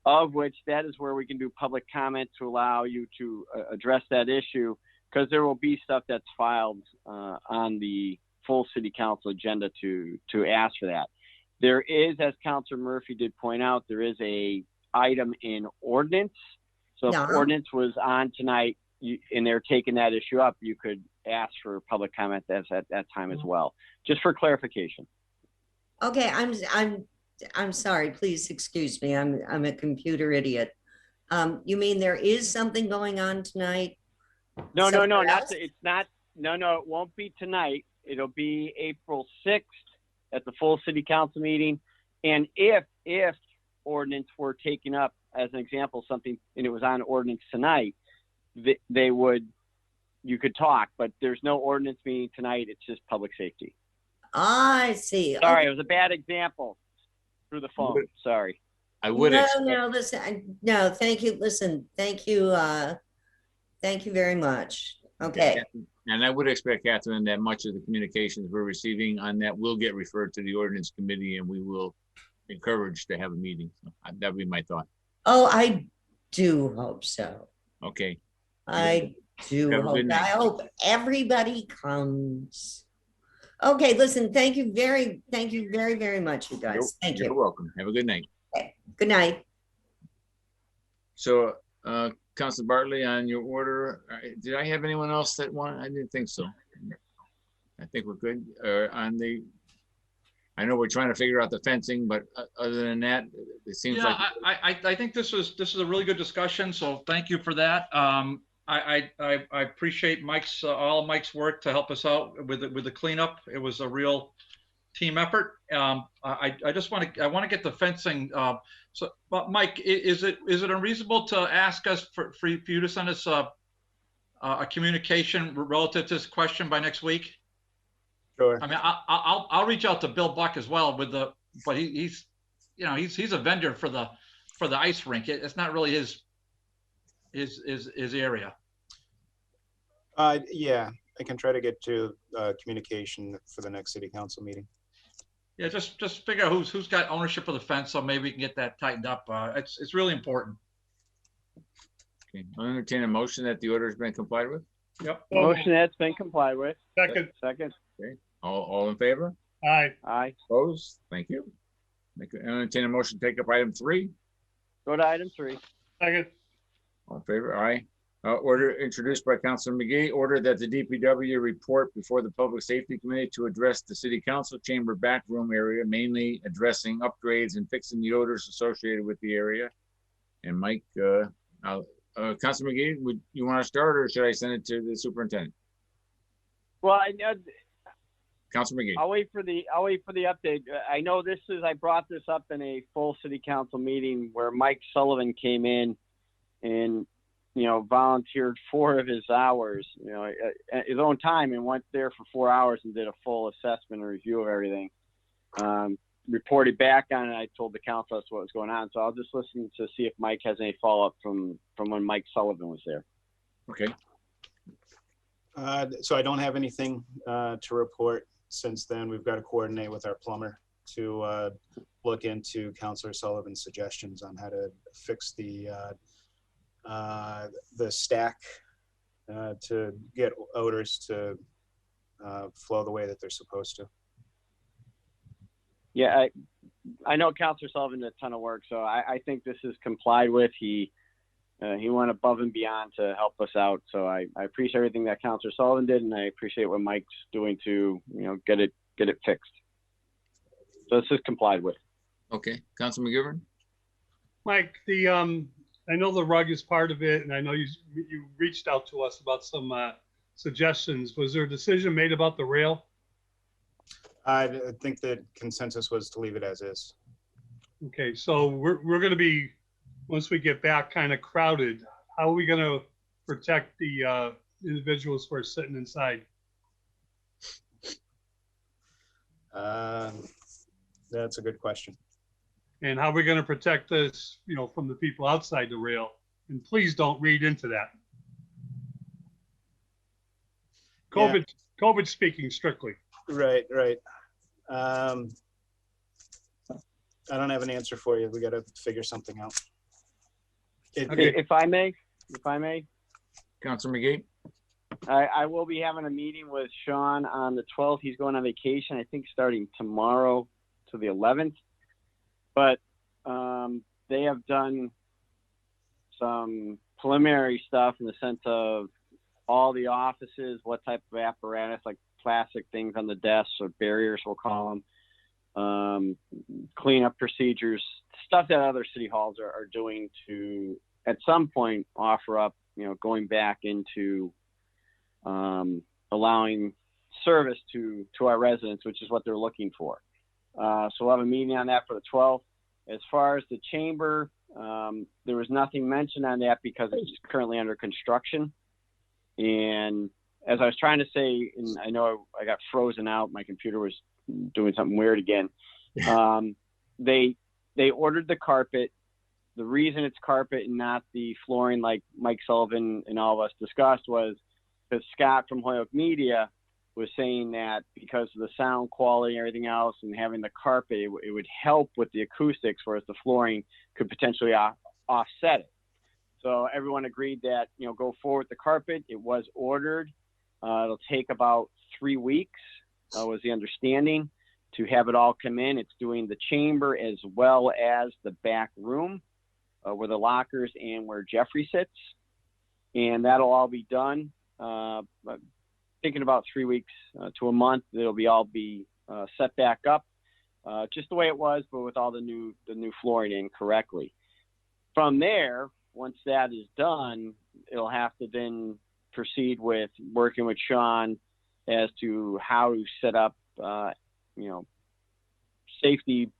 of which that is where we can do public comment to allow you to address that issue, because there will be stuff that's filed on the full city council agenda to ask for that. There is, as Councilor Murphy did point out, there is a item in ordinance. So if ordinance was on tonight and they're taking that issue up, you could ask for public comment at that time as well, just for clarification. Okay, I'm sorry. Please excuse me. I'm a computer idiot. You mean there is something going on tonight? No, it won't be tonight. It'll be April 6th at the full city council meeting. And if ordinance were taken up, as an example, something, and it was on ordinance tonight, you could talk, but there's no ordinance meeting tonight. It's just public safety. I see. Sorry, okay. It was a bad example through the phone. Sorry. I would. No, thank you. Listen, thank you. Thank you very much. Okay. And I would expect, Catherine, that much of the communications we're receiving on that will get referred to the ordinance committee, and we will encourage to have a meeting. So that would be my thought. Oh, I do hope so. Okay. I hope everybody comes. Okay, listen, thank you very, very much, you guys. Thank you. You're welcome. Have a good night. Okay. Good night. So, Councilor Bartley, on your order, did I have anyone else that wanted? I didn't think so. I think we're good. I know we're trying to figure out the fencing, but other than that, it seems like. I think this is a really good discussion. So thank you for that. I appreciate all Mike's work to help us out with the cleanup. It was a real team effort. I want to get the fencing. But Mike, is it unreasonable to ask us for you to send us a communication relative to this question by next week? Sure. I mean, I'll reach out to Bill Buck as well but he's a vendor for the ice rink. It's not really his area. Yeah, I can try to get to communication for the next city council meeting. Yeah, just figure out who's got ownership of the fence, so maybe we can get that tightened up. It's really important. Okay, I'll entertain a motion that the order has been complied with. Yep. Motion that's been complied with. Second. Second. Okay. All in favor? Aye. Aye. Opposed? Thank you. Entertain a motion to take up item 3. Go to item 3. Second. All in favor? Aye. Order introduced by Councilor McGee, order that the DPW report before the Public Safety Committee to address the City Council chamber back room area, mainly addressing upgrades and fixing the odors associated with the area. And Mike, Councilor McGee, would you want to start, or should I send it to the superintendent? Well, Councilor McGee. I'll wait for the update. I know I brought this up in a full City Council meeting where Mike Sullivan came in and volunteered 4 of his hours, at his own time, and went there for 4 hours and did a full assessment and review of everything. Reported back on it. I told the council that's what was going on. So I'll just listen to see if Mike has any follow-up from when Mike Sullivan was there. Okay. So I don't have anything to report since then. We've got to coordinate with our plumber to look into Councilor Sullivan's suggestions on how to fix the stack to get odors to flow the way that they're supposed to. Yeah, I know Councilor Sullivan did a ton of work, so I think this is complied with. He went above and beyond to help us out, so I appreciate everything that Councilor Sullivan did, and I appreciate what Mike's doing to get it fixed. So this is complied with. Okay, Councilor McGivern. Mike, I know the rug is part of it, and I know you reached out to us about some suggestions. Was there a decision made about the rail? I think the consensus was to leave it as is. Okay, so we're going to be, once we get back, kind of crowded. How are we going to protect the individuals who are sitting inside? That's a good question. And how are we going to protect this, from the people outside the rail? And please don't read into that. COVID speaking strictly. Right. I don't have an answer for you. We got to figure something out. If I may, Councilor McGee. I will be having a meeting with Sean on the 12th. He's going on vacation, I think, starting tomorrow to the 11th. But they have done some preliminary stuff in the sense of all the offices, what type of apparatus, like plastic things on the desks or barriers, we'll call them, cleanup procedures, stuff that other city halls are doing to, at some point, offer up, going back into allowing service to our residents, which is what they're looking for. So we'll have a meeting on that for the 12th. As far as the chamber, there was nothing mentioned on that because it's currently under construction. And as I was trying to say, and I know I got frozen out, my computer was doing something weird again. They ordered the carpet. The reason it's carpet and not the flooring like Mike Sullivan and all of us discussed was because Scott from Holyoke Media was saying that because of the sound quality and everything else and having the carpet, it would help with the acoustics, whereas the flooring could potentially offset it. So everyone agreed that, go forward with the carpet. It was ordered. It'll take about 3 weeks, was the understanding, to have it all come in. It's doing the chamber as well as the back room where the lockers and where Jeffrey sits. And that'll all be done. Thinking about 3 weeks to a month, it'll all be set back up, just the way it was, but with all the new flooring in correctly. From there, once that is done, it'll have to then proceed with working with Sean as to how to set up, safety,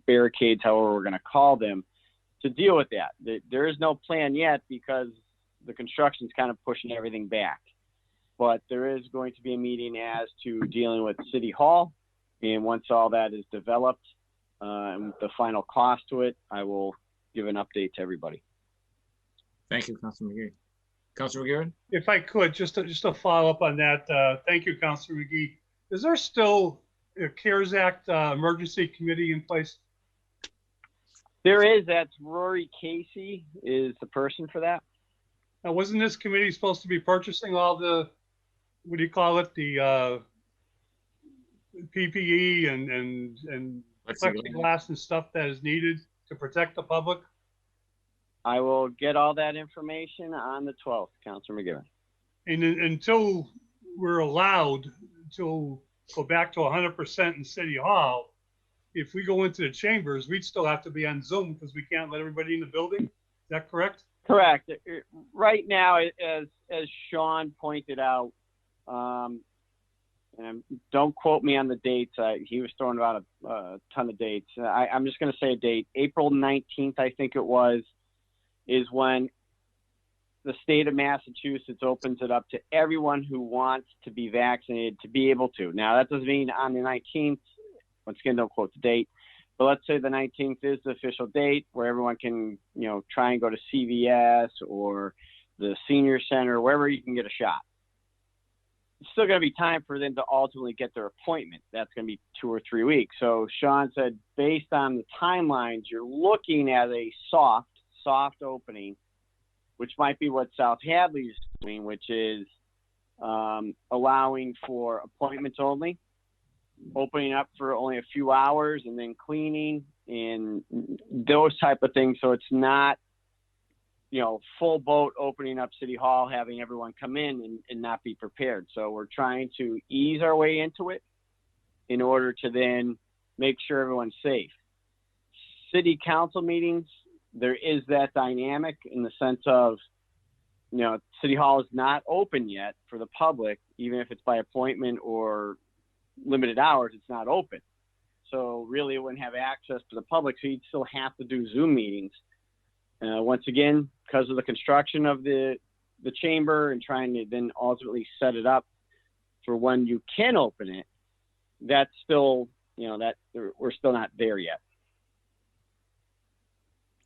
barricades, however we're going to call them, to deal with that. There is no plan yet because the construction's kind of pushing everything back. But there is going to be a meeting as to dealing with City Hall. And once all that is developed and the final cost to it, I will give an update to everybody. Thank you, Councilor McGee. Councilor McGivern? If I could, just to follow up on that, thank you, Councilor McGee. Is there still a CARES Act emergency committee in place? There is. That's Rory Casey is the person for that. Now, wasn't this committee supposed to be purchasing all the, what do you call it, the PPE and plexiglass and stuff that is needed to protect the public? I will get all that information on the 12th, Councilor McGivern. And until we're allowed to go back to 100% in City Hall, if we go into the chambers, we'd still have to be on Zoom because we can't let everybody in the building. Is that correct? Correct. Right now, as Sean pointed out, and don't quote me on the dates. He was throwing out a ton of dates. I'm just going to say a date. April 19th, I think it was, is when the state of Massachusetts opens it up to everyone who wants to be vaccinated to be able to. Now, that doesn't mean on the 19th. Once again, don't quote the date. But let's say the 19th is the official date where everyone can, try and go to CVS or the senior center, wherever you can get a shot. It's still going to be time for them to ultimately get their appointment. That's going to be 2 or 3 weeks. So Sean said, based on the timelines, you're looking at a soft opening, which might be what South Hadley's doing, which is allowing for appointments only, opening up for only a few hours and then cleaning and those type of things. So it's not, full boat opening up City Hall, having everyone come in and not be prepared. So we're trying to ease our way into it in order to then make sure everyone's safe. City council meetings, there is that dynamic in the sense of, City Hall is not open yet for the public, even if it's by appointment or limited hours, it's not open. So really it wouldn't have access to the public. So you'd still have to do Zoom meetings. Once again, because of the construction of the chamber and trying to then ultimately set it up for when you can open it, that's still, that we're still not there yet.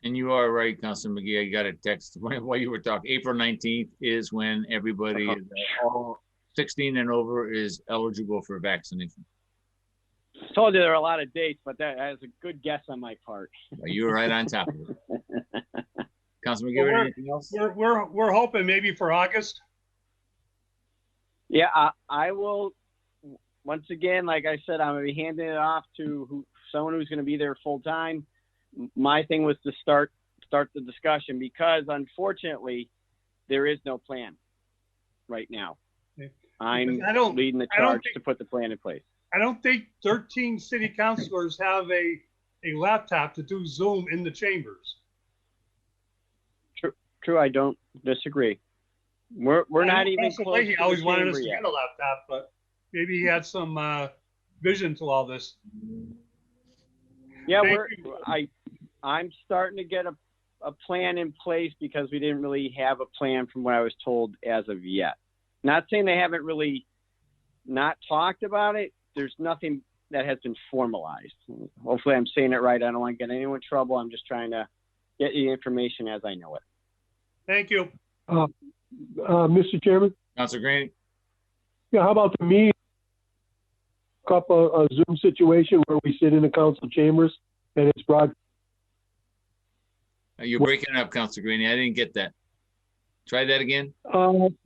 And you are right, Councilor McGee. I got a text while you were talking. April 19th is when everybody, all 16 and over, is eligible for vaccination. I told you there are a lot of dates, but that is a good guess on my part. You were right on top of it. Councilor McGee, anything else? We're hoping maybe for August. Yeah, I will. Once again, like I said, I'm going to be handing it off to someone who's going to be there full time. My thing was to start the discussion because, unfortunately, there is no plan right now. I'm leading the charge to put the plan in place. I don't think 13 city councilors have a laptop to do Zoom in the chambers. True. I don't disagree. We're not even close. He always wanted us to get a laptop, but maybe he had some vision to all this. Yeah, I'm starting to get a plan in place because we didn't really have a plan from what I was told as of yet. Not saying they haven't really not talked about it. There's nothing that has been formalized. Hopefully I'm saying it right. I don't want to get anyone in trouble. I'm just trying to get you the information as I know it. Thank you. Mr. Chairman? Councilor Graney? Yeah, how about the meeting? Up a Zoom situation where we sit in the council chambers and it's broadcast. You're breaking up, Councilor Graney. I didn't get that. Try that again. Could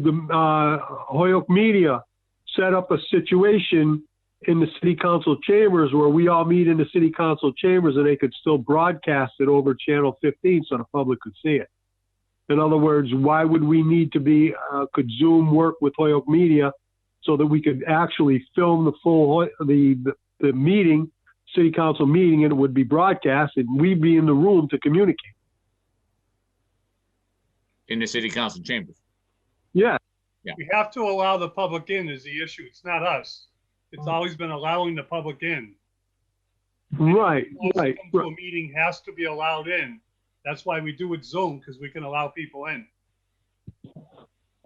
the Holyoke media set up a situation in the city council chambers where we all meet in the city council chambers and they could still broadcast it over channel 15 so the public could see it? In other words, why would we need to be, could Zoom work with Holyoke media so that we could actually film the full, the meeting, city council meeting, and it would be broadcast and we'd be in the room to communicate? In the city council chambers. Yeah. We have to allow the public in is the issue. It's not us. It's always been allowing the public in. Right. A meeting has to be allowed in. That's why we do it Zoom, because we can allow people in.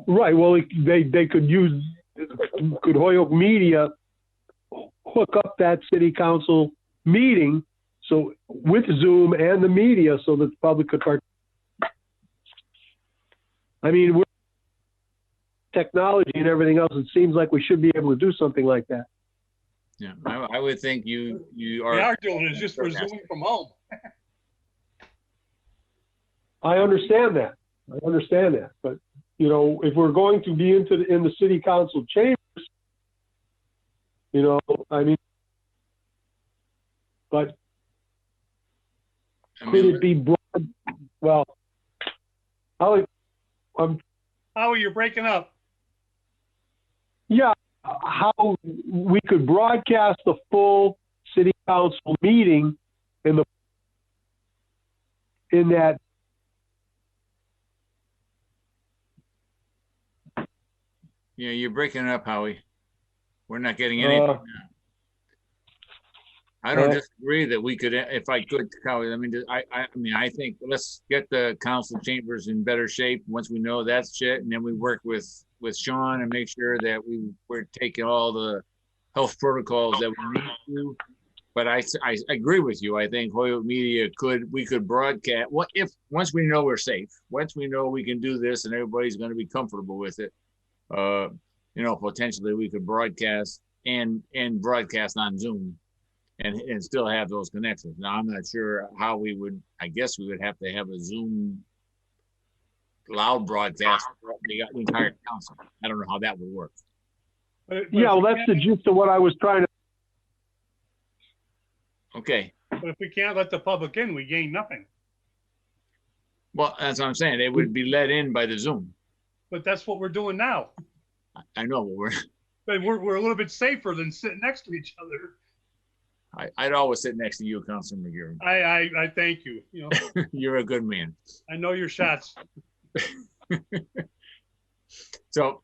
Right. Well, they could use, could Holyoke media hook up that city council meeting so with Zoom and the media so that the public could participate? I mean, with technology and everything else, it seems like we should be able to do something like that. Yeah, I would think you are. We are doing it just for Zooming from home. I understand that. But if we're going to be in the city council chambers, I mean, but I could mean, it be broad? Well, how, Howie, you're breaking up. yeah, how we could broadcast the full city council meeting in that. yeah, you're breaking up, Howie. We're not getting anything now. I don't disagree that we could, if I could, Howie, I mean, I think let's get the council chambers in better shape once we know that's shit, and then we work with Sean and make sure that we're taking all the health protocols that we need to. But I agree with you. I think Holyoke Media we could broadcast. What if once we know we're safe, once we know we can do this and everybody's going to be comfortable with it, potentially we could broadcast and broadcast on Zoom. And still have those connections. Now, I'm not sure how we would, I guess we would have to have a Zoom loud broadcast for the entire council. I don't know how that would work. Yeah, well, that's the gist of what I was trying to. Okay. But if we can't let the public in, we gain nothing. Well, that's what I'm saying. They would be let in by the Zoom. But that's what we're doing now. I know, but we're a little bit safer than sitting next to each other. I'd always sit next to you, Councilor McGeary. I thank you. You're a good man. I know your shots. So,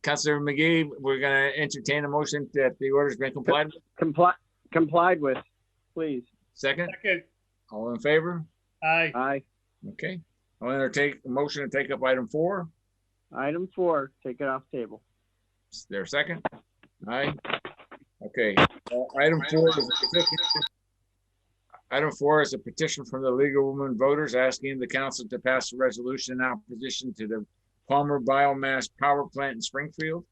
Councilor McGee, we're going to entertain a motion that the order's been complied with. Complied with, please. Second. Second. All in favor? Aye. Aye. Okay. I'll entertain a motion to take up item 4. Item 4, take it off table. Is there a second? Aye. Okay. Item 4 is a petition. Item 4 is a petition from the League of Women Voters asking the council to pass a resolution in opposition to the Palmer Biomass Power Plant in Springfield.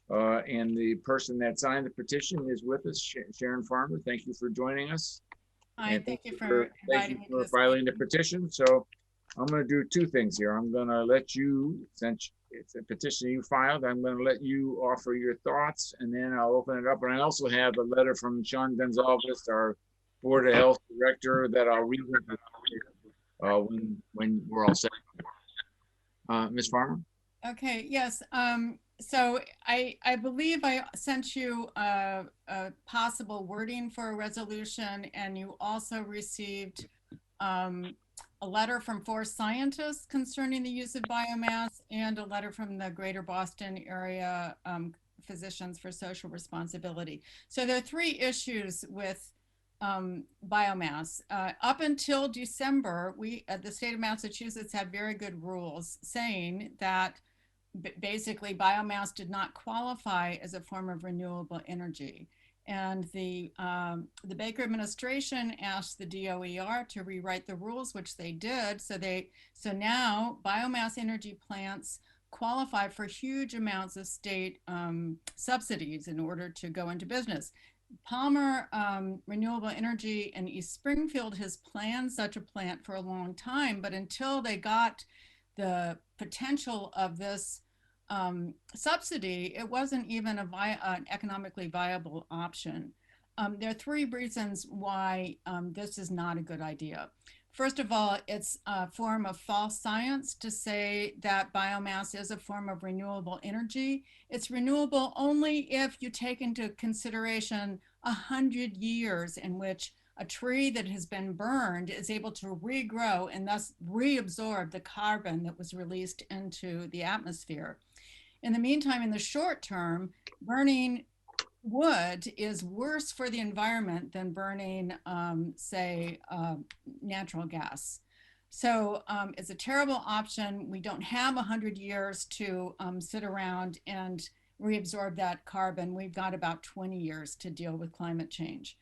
And the person that signed the petition is with us, Sharon Farmer. Thank you for joining us. Hi, thank you for inviting me to filing the petition. So I'm going to do 2 things here. I'm going to let you, since it's a petition you filed, I'm going to let you offer your thoughts, and then I'll open it up. And I also have a letter from Sean Gonzalez, our Board of Health Director, that I'll read when we're all set. Ms. Farmer? Okay, yes. So I believe I sent you a possible wording for a resolution, and you also received a letter from 4 scientists concerning the use of biomass, and a letter from the Greater Boston Area Physicians for Social Responsibility. So there are 3 issues with biomass. Up until December, the state of Massachusetts had very good rules saying that basically biomass did not qualify as a form of renewable energy. And the Baker administration asked the DOER to rewrite the rules, which they did. So now biomass energy plants qualify for huge amounts of state subsidies in order to go into business. Palmer Renewable Energy in East Springfield has planned such a plant for a long time, but until they got the potential of this subsidy, it wasn't even an economically viable option. There are 3 reasons why this is not a good idea. First of all, it's a form of false science to say that biomass is a form of renewable energy. It's renewable only if you take into consideration 100 years in which a tree that has been burned is able to regrow and thus reabsorb the carbon that was released into the atmosphere. In the meantime, in the short term, burning wood is worse for the environment than burning, say, natural gas. So it's a terrible option. We don't have 100 years to sit around and reabsorb that carbon. We've got about 20 years to deal with climate change.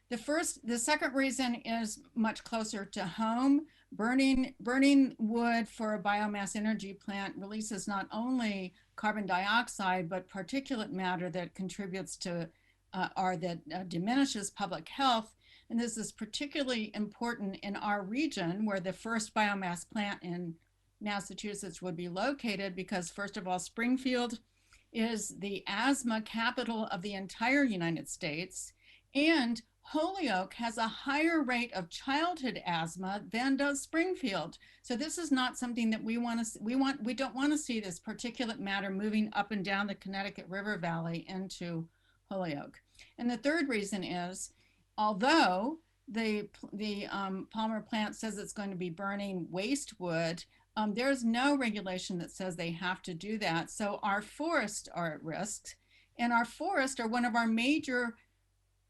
The second reason is much closer to home. Burning wood for a biomass energy plant releases not only carbon dioxide, but particulate matter that contributes to or that diminishes public health. And this is particularly important in our region where the first biomass plant in Massachusetts would be located, because first of all, Springfield is the asthma capital of the entire United States, and Holyoke has a higher rate of childhood asthma than does Springfield. So this is not something that we want to, we don't want to see this particulate matter moving up and down the Connecticut River Valley into Holyoke. And the third reason is, although the Palmer plant says it's going to be burning waste wood, there's no regulation that says they have to do that. So our forests are at risk, and our forests are one of our major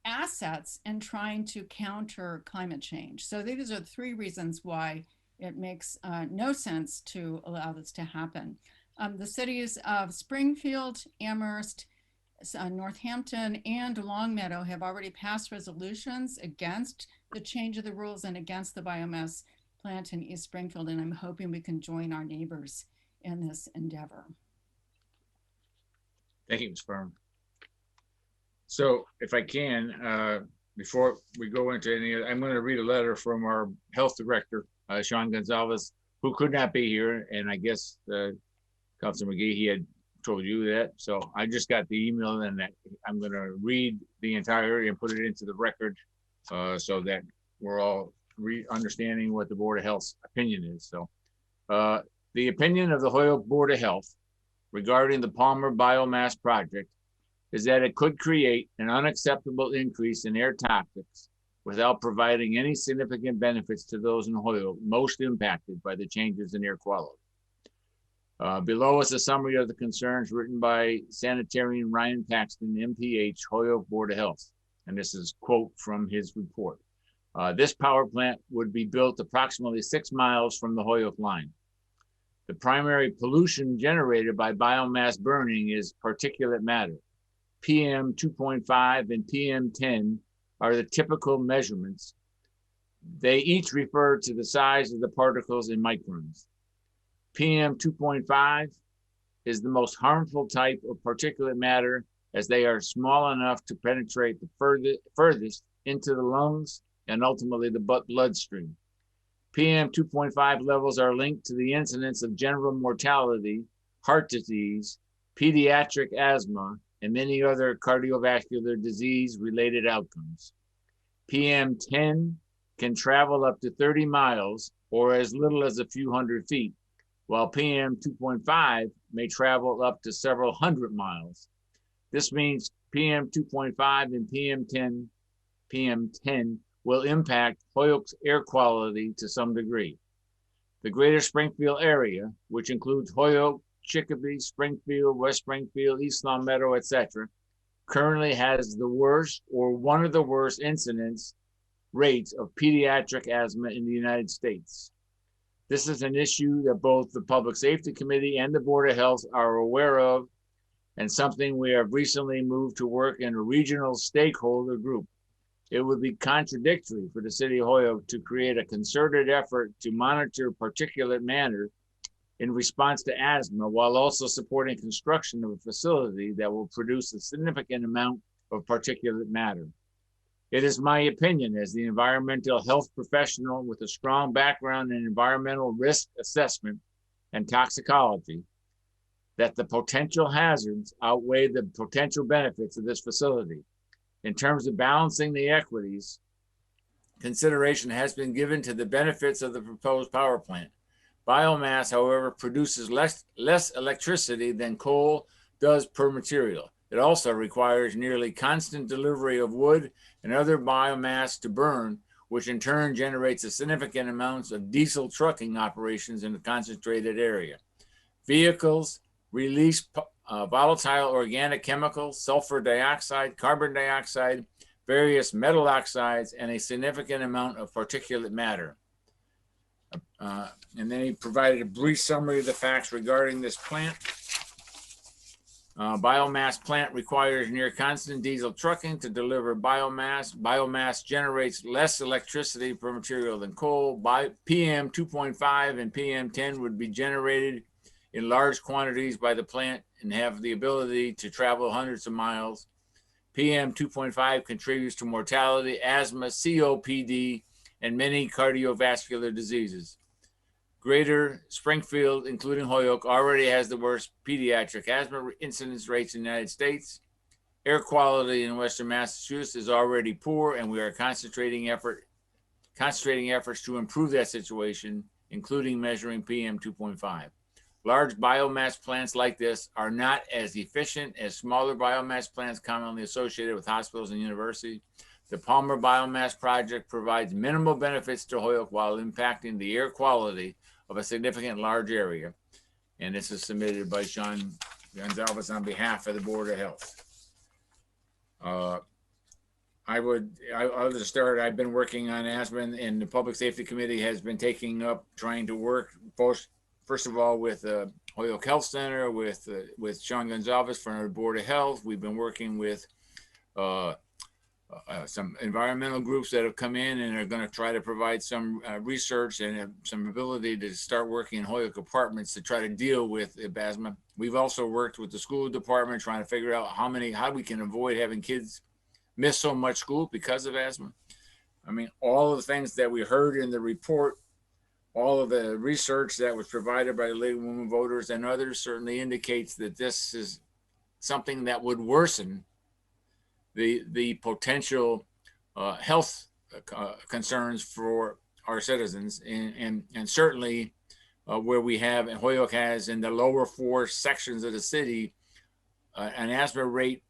assets in trying to counter climate change. So these are three reasons why it makes no sense to allow this to happen. The cities of Springfield, Amherst, Northampton, and Longmeadow have already passed resolutions against the change of the rules and against the biomass plant in East Springfield, and I'm hoping we can join our neighbors in this endeavor. Thank you, Ms. Farm. So if I can, before we go into any, I'm going to read a letter from our health director, Sean Gonzalez, who could not be here. And I guess Councilor McGee, he had told you that. So I just got the email, and that I'm going to read the entire and put it into the record so that we're all understanding what the Board of Health's opinion is. So the opinion of the Holyoke Board of Health regarding the Palmer Biomass Project is that it could create an unacceptable increase in air toxics without providing any significant benefits to those in Holyoke most impacted by the changes in air quality. Below is a summary of the concerns written by Sanitarian Ryan Paxton, MPH, Holyoke Board of Health. And this is a quote from his report. This power plant would be built approximately 6 miles from the Holyoke line. The primary pollution generated by biomass burning is particulate matter. PM 2.5 and PM 10 are the typical measurements. They each refer to the size of the particles in microns. PM 2.5 is the most harmful type of particulate matter, as they are small enough to penetrate the furthest into the lungs and ultimately the bloodstream. PM 2.5 levels are linked to the incidence of general mortality, heart disease, pediatric asthma, and many other cardiovascular disease-related outcomes. PM 10 can travel up to 30 miles or as little as a few hundred feet, while PM 2.5 may travel up to several hundred miles. This means PM 2.5 and PM 10 will impact Holyoke's air quality to some degree. The greater Springfield area, which includes Holyoke, Chicopee, Springfield, West Springfield, East Longmeadow, etc., currently has the worst or one of the worst incidence rates of pediatric asthma in the United States. This is an issue that both the Public Safety Committee and the Board of Health are aware of, and something we have recently moved to work in a regional stakeholder group. It would be contradictory for the city of Holyoke to create a concerted effort to monitor particulate matter in response to asthma, while also supporting construction of a facility that will produce a significant amount of particulate matter. It is my opinion, as the environmental health professional with a strong background in environmental risk assessment and toxicology, that the potential hazards outweigh the potential benefits of this facility. In terms of balancing the equities, consideration has been given to the benefits of the proposed power plant. Biomass, however, produces less electricity than coal does per material. It also requires nearly constant delivery of wood and other biomass to burn, which in turn generates a significant amounts of diesel trucking operations in a concentrated area. Vehicles release volatile organic chemicals, sulfur dioxide, carbon dioxide, various metal oxides, and a significant amount of particulate matter. And then he provided a brief summary of the facts regarding this plant. Biomass plant requires near constant diesel trucking to deliver biomass. Biomass generates less electricity per material than coal. PM 2.5 and PM 10 would be generated in large quantities by the plant and have the ability to travel hundreds of miles. PM 2.5 contributes to mortality, asthma, COPD, and many cardiovascular diseases. Greater Springfield, including Holyoke, already has the worst pediatric asthma incidence rates in the United States. air quality in Western Massachusetts is already poor, and we are concentrating efforts to improve that situation, including measuring PM 2.5. Large biomass plants like this are not as efficient as smaller biomass plants commonly associated with hospitals and universities. The Palmer Biomass Project provides minimal benefits to Holyoke while impacting the air quality of a significant large area. And this is submitted by Sean Gonzalez on behalf of the Board of Health. I'll just start. I've been working on asthma, and the Public Safety Committee has been taking up trying to work first of all with Holyoke Health Center, with Sean Gonzalez from the Board of Health. We've been working with some environmental groups that have come in and are going to try to provide some research and some ability to start working in Holyoke apartments to try to deal with asthma. We've also worked with the school department trying to figure out how we can avoid having kids miss so much school because of asthma. I mean, all of the things that we heard in the report, all of the research that was provided by the League of Women Voters and others certainly indicates that this is something that would worsen the potential health concerns for our citizens, and certainly where we have, and Holyoke has in the lower 4 sections of the city, an asthma rate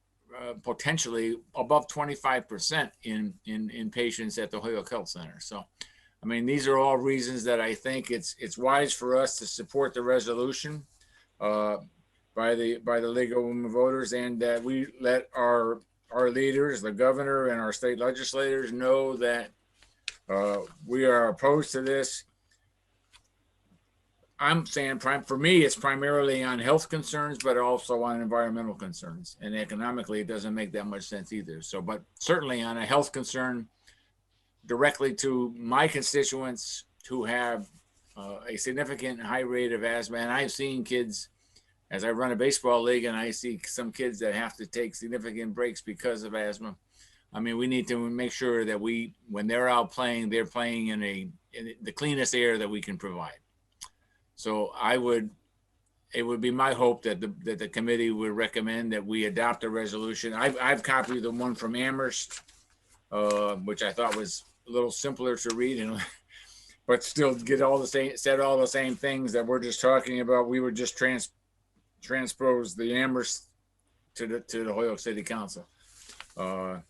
potentially above 25% in patients at the Holyoke Health Center. So, I mean, these are all reasons that I think it's wise for us to support the resolution by the League of Women Voters, and that we let our leaders, the governor and our state legislators, know that we are opposed to this. I'm saying for me, it's primarily on health concerns, but also on environmental concerns. And economically, it doesn't make that much sense either. So, but certainly on a health concern directly to my constituents who have a significant high rate of asthma. And I've seen kids, as I run a baseball league, and I see some kids that have to take significant breaks because of asthma. I mean, we need to make sure that when they're out playing, they're playing in the cleanest air that we can provide. So it would be my hope that the committee would recommend that we adopt a resolution. I've copied the one from Amherst, which I thought was a little simpler to read, but still said all the same things that we're just talking about. We would just transpose the Amherst to the Holyoke City Council, so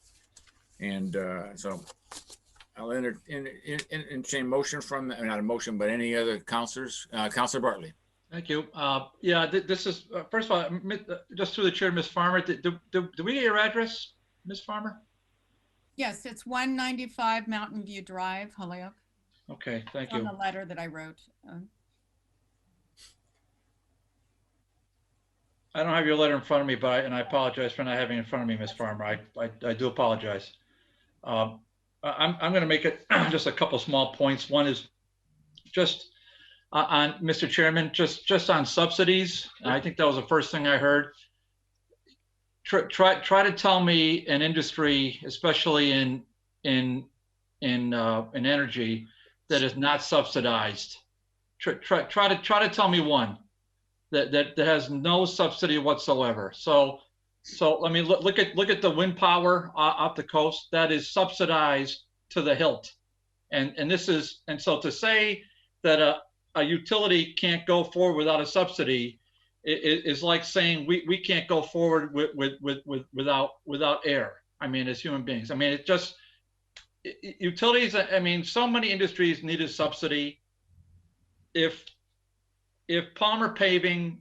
I'll entertain motion from, not a motion, but any other counselors. Counselor Bartley. Thank you. Yeah, this is, first of all, just through the chair, Ms. Farmer, do we get your address, Ms. Farmer? Yes, it's 195 Mountain View Drive, Holyoke. Okay, thank On you. the letter that I wrote. I don't have your letter in front of me, and I apologize for not having it in front of me, Ms. Farmer. I do apologize. I'm going to make it just a couple small points. One is just on, Mr. Chairman, just on subsidies. I think that was the first thing I heard. Try to tell me an industry, especially in energy, that is not subsidized. Try to tell me one that has no subsidy whatsoever. So I mean, look at the wind power off the coast that is subsidized to the hilt, and so to say that a utility can't go forward without a subsidy is like saying we can't go forward without air. I mean, as human beings, I mean, utilities. I mean, so many industries need a subsidy. If Palmer Paving,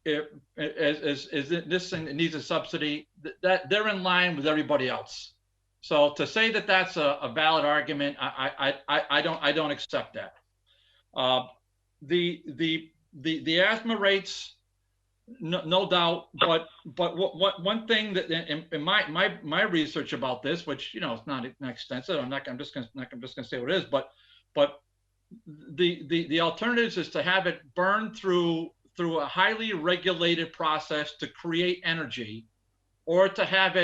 as this thing needs a subsidy, that they're in line with everybody else. So to say that that's a valid argument, I don't accept that. The asthma rates, no doubt, but what one thing that in my research about this, which it's not extensive, I'm just gonna say what it is, but the alternatives is to have it burn through a highly regulated process to create energy, or to have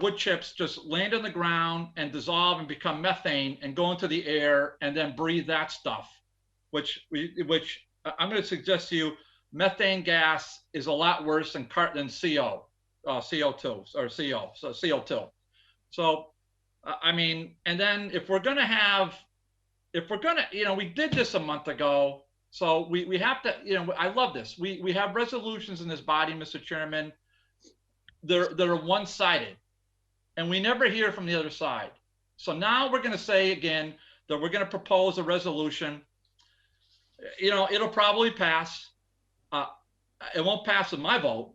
wood chips just land on the ground and dissolve and become methane and go into the air and then breathe that stuff, which I'm going to suggest to you, methane gas is a lot worse than CO. CO2 or CO, so CO2. So, I mean, and then if we're going to, you know, we did this a month ago. So we have to, you know, I love this. We have resolutions in this body, Mr. Chairman. They're one-sided, and we never hear from the other side. So now we're going to say again that we're going to propose a resolution. You know, it'll probably pass. It won't pass with my vote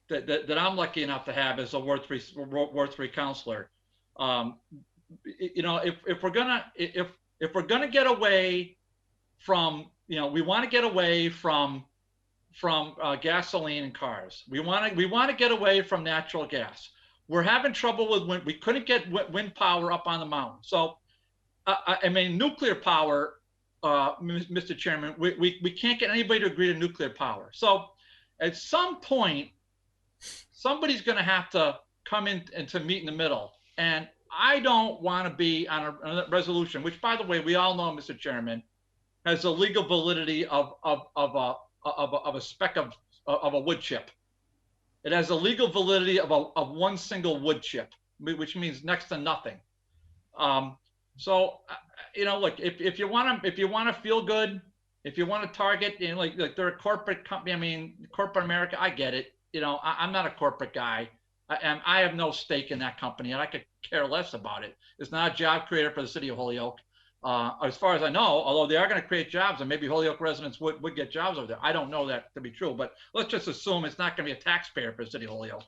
that I'm lucky enough to have as a Ward 3 counselor. You know, if we're gonna get away from, you know, we want to get away from gasoline and cars. We want to get away from natural gas. We're having trouble with wind. We couldn't get wind power up on the mountain. So, I mean, nuclear power, Mr. Chairman, we can't get anybody to agree to nuclear power. So, at some point, somebody's going to have to come in and to meet in the middle. And I don't want to be on a resolution, which, by the way, we all know, Mr. Chairman, has the legal validity of a speck of a wood chip. It has the legal validity of one single wood chip, which means next to nothing. So, you know, look, if you want to feel good, if you want to target, you know, like they're a corporate company. I mean, corporate America, I get it. You know, I'm not a corporate guy. I have no stake in that company, and I could care less about it. It's not a job creator for the city of Holyoke. As far as I know, although they are going to create jobs, and maybe Holyoke residents would get jobs over there. I don't know that to be true, but let's just assume it's not going to be a taxpayer for the city of Holyoke.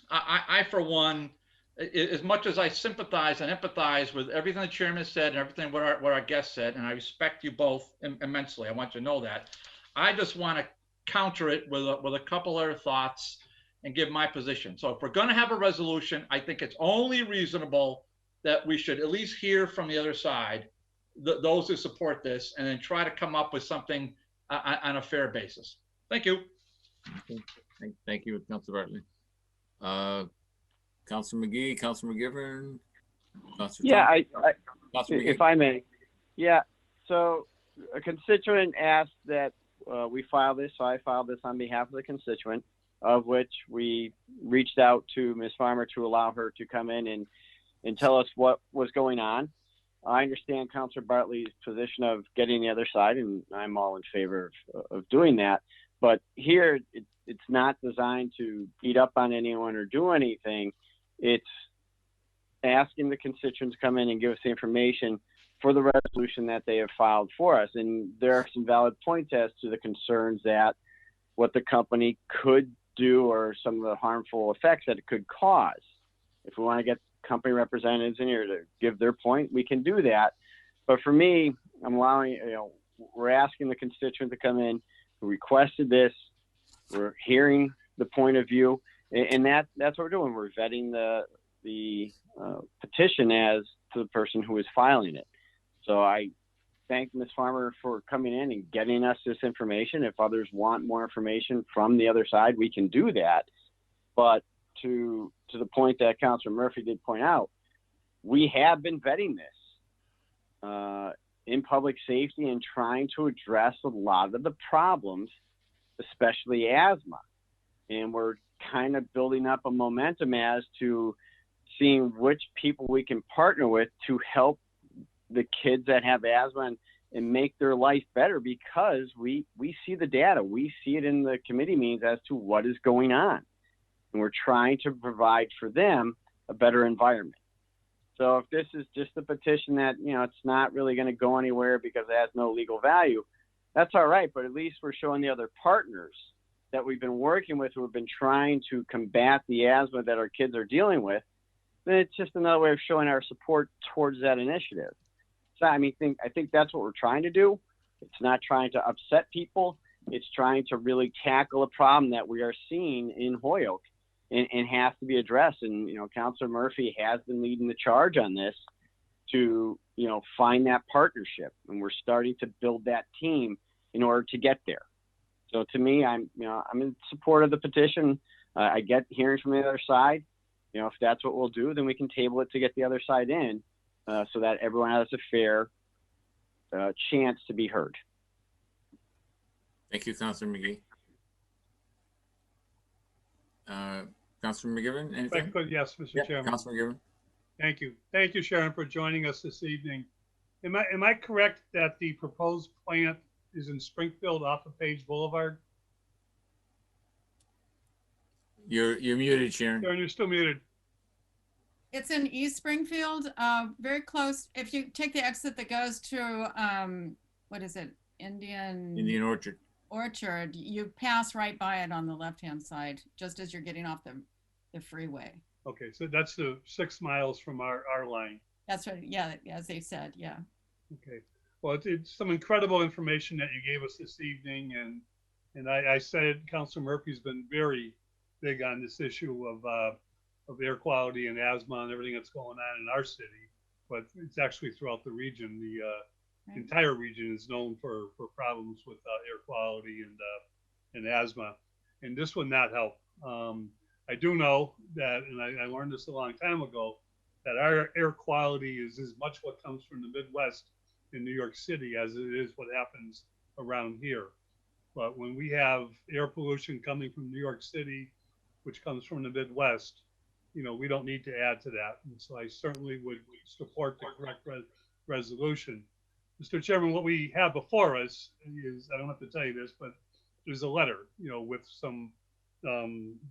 I, for one, as much as I sympathize and empathize with everything the chairman said and everything what our guest said, and I respect you both immensely, I want you to know that. I just want to counter it with a couple other thoughts and give my position. So if we're going to have a resolution, I think it's only reasonable that we should at least hear from the other side, those who support this, and then try to come up with something on a fair basis. Thank you. Thank you, Councilor Bartley. Councilor McGee, Councilor McGivern. Yeah, if I may. Yeah, so a constituent asked that we file this, so I filed this on behalf of the constituent, of which we reached out to Ms. Farmer to allow her to come in and tell us what was going on. I understand Councilor Bartley's position of getting the other side, and I'm all in favor of doing that. But here, it's not designed to beat up on anyone or do anything. It's asking the constituents to come in and give us the information for the resolution that they have filed for us. And there are some valid points as to the concerns that what the company could do or some of the harmful effects that it could cause. If we want to get company representatives in here to give their point, we can do that. But for me, I'm allowing, you know, we're asking the constituent to come in who requested this. We're hearing the point of view, and that's what we're doing. We're vetting the petition as to the person who is filing it. So I thank Ms. Farmer for coming in and getting us this information. If others want more information from the other side, we can do that. But to the point that Councilor Murphy did point out, we have been vetting this in public safety and trying to address a lot of the problems, especially asthma. And we're kind of building up a momentum as to seeing which people we can partner with to help the kids that have asthma and make their life better, because we see the data. We see it in the committee meetings as to what is going on. And we're trying to provide for them a better environment. So if this is just a petition that, you know, it's not really going to go anywhere because it has no legal value, that's all right. But at least we're showing the other partners that we've been working with who have been trying to combat the asthma that our kids are dealing with. Then it's just another way of showing our support towards that initiative. So I think that's what we're trying to do. It's not trying to upset people. It's trying to really tackle a problem that we are seeing in Holyoke and has to be addressed. And, you know, Councilor Murphy has been leading the charge on this to, you know, find that partnership. And we're starting to build that team in order to get there. So to me, I'm in support of the petition. I get hearing from the other side. You know, if that's what we'll do, then we can table it to get the other side in so that everyone has a fair chance to be heard. Thank you, Councilor McGee. Councilor McGivern, If I anything? could, yes, Mr. Yeah, Chairman. Councilor McGivern. Thank you. Thank you, Sharon, for joining us this evening. Am I correct that the proposed plant is in Springfield off of Page Boulevard? You're muted, Sharon. Sharon, you're still muted. It's in East Springfield, very close. If you take the exit that goes to, what is it? Indian Orchard. Orchard, you pass right by it on the left-hand side, just as you're getting off the freeway. Okay, so that's the 6 miles from our line. That's right. Yeah, as they said, yeah. Okay. Well, it's some incredible information that you gave us this evening, and I said Councilor Murphy's been very big on this issue of air quality and asthma and everything that's going on in our city, but it's actually throughout the region. The entire region is known for problems with air quality and asthma, and this would not help. I do know that, and I learned this a long time ago, that our air quality is as much what comes from the Midwest in New York City as it is what happens around here. But when we have air pollution coming from New York City, which comes from the Midwest, you know, we don't need to add to that. And so I certainly would support the correct resolution. Mr. Chairman, what we have before us is, I don't have to tell you this, but there's a letter, you know, with some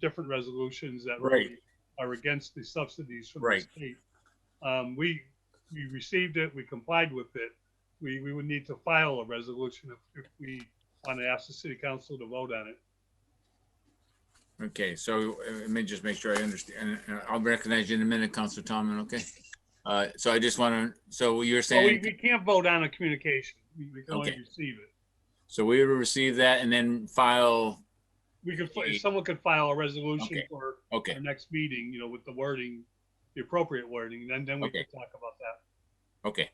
different resolutions that really are against the subsidies from the state. We received it, we complied with it. We would need to file a resolution if we want to ask the city council to vote on it. Okay, so let me just make sure I understand. I'll recognize you in a minute, Councilor Tomlin, okay? So I just want to, so you're saying. Well, we can't vote on a communication. We can only receive it. So we would receive that and then file. We could, if someone could file a resolution for our Okay. next meeting, you know, with the wording, the appropriate wording, then we can talk about that. Okay.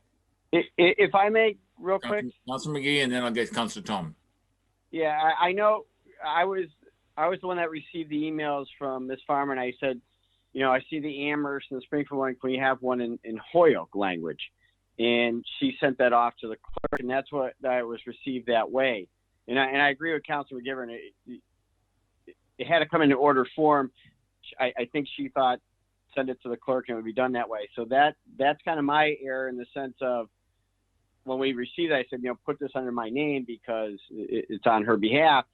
If I may, real quick. Councilor McGee, and then I'll get Councilor Tomlin. Yeah, I know. I was the one that received the emails from Ms. Farmer, and I said, you know, I see the Amherst and the Springfield one. Can we have one in Holyoke language? And she sent that off to the clerk, and that's what that was received that way. And I agree with Councilor McGivern. It had to come into order form. I think she thought send it to the clerk and it would be done that way. So that's kind of my error in the sense of when we received it, I said, you know, put this under my name because it's on her behalf.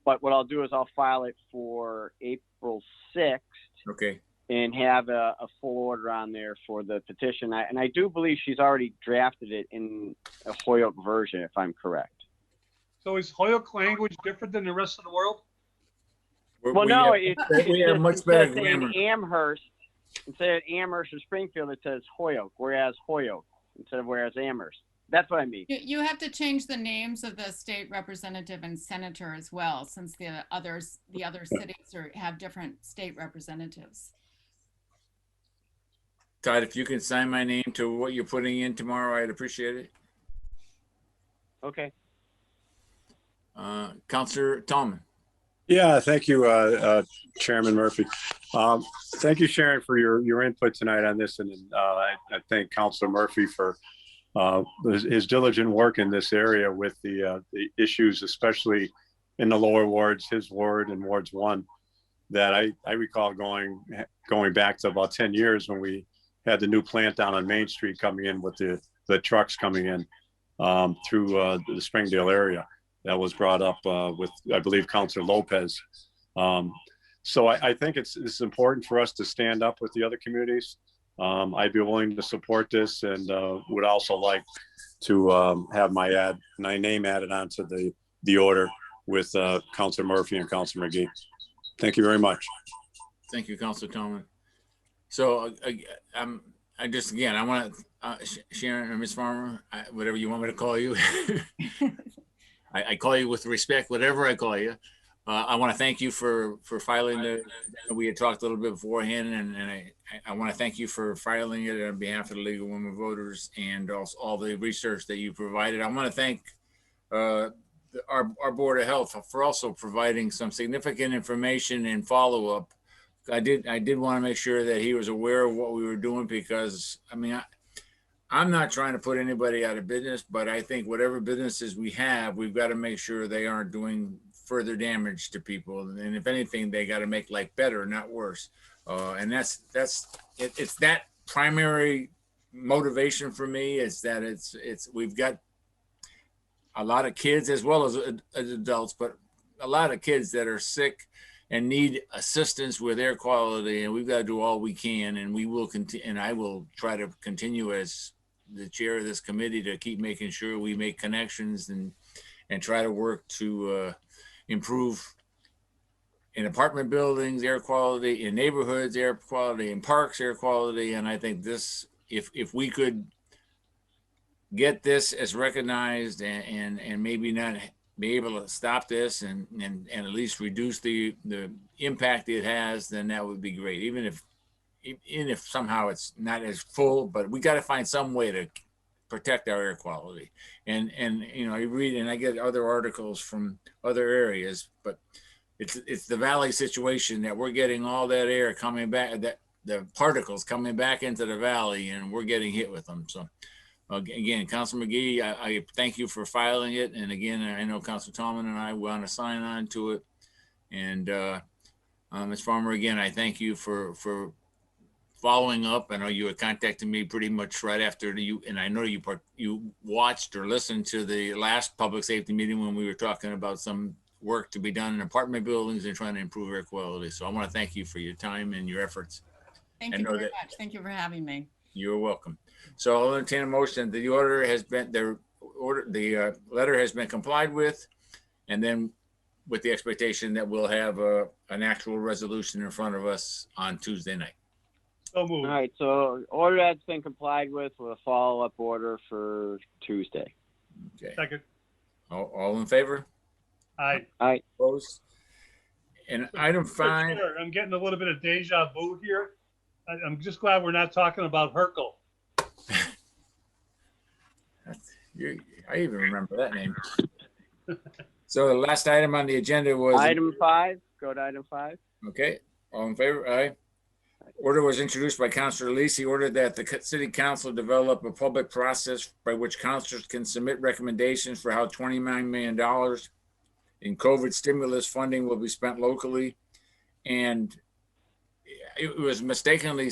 But what I'll do is I'll file it for April 6th. Okay. And have a full order on there for the petition. And I do believe she's already drafted it in a Holyoke version, if I'm correct. So is Holyoke language different than the rest of the world? Well, no, we have much better grammar. Amherst, instead of Amherst or Springfield, it says Holyoke, whereas Holyoke instead of whereas Amherst. That's what I mean. You have to change the names of the state representative and senator as well, since the other cities have different state representatives. Todd, if you can sign my name to what you're putting in tomorrow, I'd appreciate it. Okay. Councilor Tomlin. Yeah, thank you, Chairman Murphy. Thank you, Sharon, for your input tonight on this. And I thank Councilor Murphy for his diligent work in this area with the issues, especially in the lower wards, his ward and wards 1, that I recall going back to about 10 years when we had the new plant down on Main Street coming in with the trucks coming in through the Springdale area. That was brought up with, I believe, Councilor Lopez. So I think it's important for us to stand up with the other communities. I'd be willing to support this and would also like to have my name added onto the order with Councilor Murphy and Councilor McGee. Thank you very much. Thank you, Councilor Tomlin. So I just, again, I want to, Sharon or Ms. Farmer, whatever you want me to call you. I call you with respect, whatever I call you. I want to thank you for filing we had talked a little bit beforehand, and I want to thank you for filing it on behalf of the League of Women Voters and also all the research that you provided. I want to thank our Board of Health for also providing some significant information and follow-up. I did want to make sure that he was aware of what we were doing because, I mean, I'm not trying to put anybody out of business, but I think whatever businesses we have, we've got to make sure they aren't doing further damage to people. And if anything, they got to make life better, not worse. And it's that primary motivation for me, is that we've got a lot of kids as well as adults, but a lot of kids that are sick and need assistance with air quality, and we've got to do all we can, and we will continue, and I will try to continue as the chair of this committee to keep making sure we make connections and try to work to improve in apartment buildings air quality, in neighborhoods air quality, in parks air quality. And I think this, if we could get this as recognized and maybe not be able to stop this and at least reduce the impact it has, then that would be great. Even if somehow it's not as full, but we got to find some way to protect our air quality. And you know, I read and I get other articles from other areas, but it's the valley situation that we're getting all that air coming back, that the particles coming back into the valley, and we're getting hit with them. So again, Councilor McGee, I thank you for filing it. And again, I know Councilor Tallman and I want to sign on to it. And Ms. Farmer, again, I thank you for following up. I know you had contacted me pretty much right after you, and I know you watched or listened to the last public safety meeting when we were talking about some work to be done in apartment buildings and trying to improve air quality. So I want to thank you for your time and your efforts. Thank you very much. Thank you for having me. You're welcome. So I'll entertain a motion. The order has been the letter has been complied with, and then with the expectation that we'll have an actual resolution in front of us on Tuesday night. So moved. All right, so order that's been complied with a follow-up order for Tuesday. Okay. Second. All in favor? Aye. Aye. Opposed? And item 5. Sure, I'm getting a little bit of deja vu here. I'm just glad we're not talking about Herkel. I even remember that name. So the last item on the agenda was item 5. Go to item 5. Okay. All in favor? Aye. Order was introduced by Councilor Lisi. Ordered that the City Council develop a public process by which councilors can submit recommendations for how $29 million in COVID stimulus funding will be spent locally. And it was mistakenly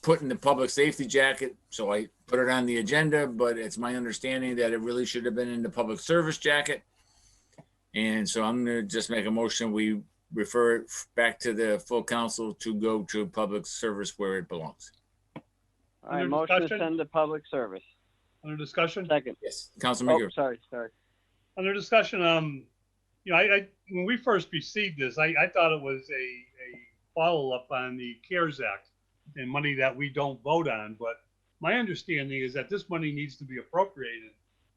put in the public safety jacket, so I put it on the agenda, but it's my understanding that it really should have been in the public service jacket. And so I'm going to just make a motion. We refer it back to the full council to go to public service where it belongs. All right, motion to send to public service. Under discussion? Second. Yes, Councilman McGee. Sorry. Under discussion, you know, I when we first received this, I thought it was a follow-up on the CARES Act and money that we don't vote on. But my understanding is that this money needs to be appropriated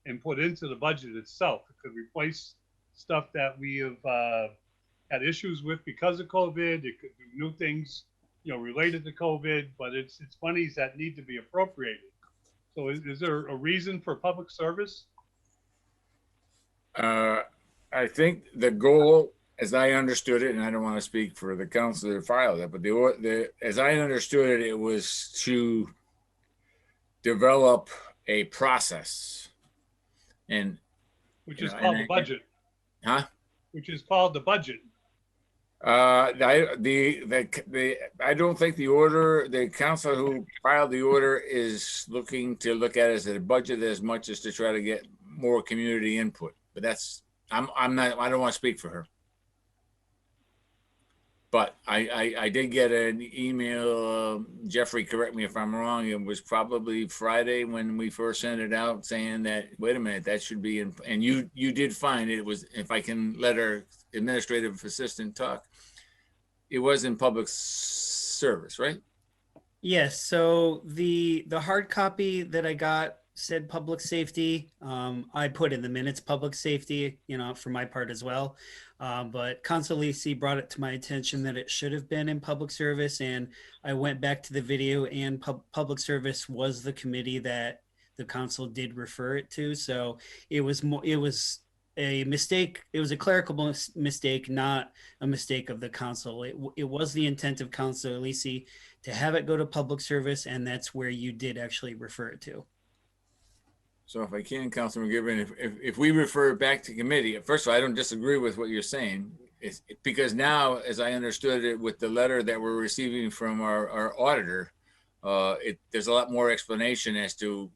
and put into the budget itself. It could replace stuff that we have had issues with because of COVID. It could do new things, you know, related to COVID, but it's monies that need to be appropriated. So is there a reason for public service? I think the goal, as I understood it, and I don't want to speak for the council that filed it, but as I understood it, it was to develop a process, and which is called the budget. Huh? Which is called the budget. I don't think the council who filed the order is looking to look at it as a budget as much as to try to get more community input. But that's, I don't want to speak for her. But I did get an email, Jeffrey, correct me if I'm wrong, it was probably Friday when we first sent it out saying that, wait a minute, that should be in, and you did find it was, if I can let our administrative assistant talk, it was in public service, right? Yes, so the hard copy that I got said public safety. I put in the minutes public safety, you know, for my part as well. But Council Lisi brought it to my attention that it should have been in public service, and I went back to the video, and public service was the committee that the council did refer it to. So it was a mistake. It was a clerical mistake, not a mistake of the council. It was the intent of Councilor Lisi to have it go to public service, and that's where you did actually refer it to. So if I can, Councilman Gibbon, if we refer it back to committee, first of all, I don't disagree with what you're saying. It's because now, as I understood it, with the letter that we're receiving from our auditor, there's a lot more explanation as to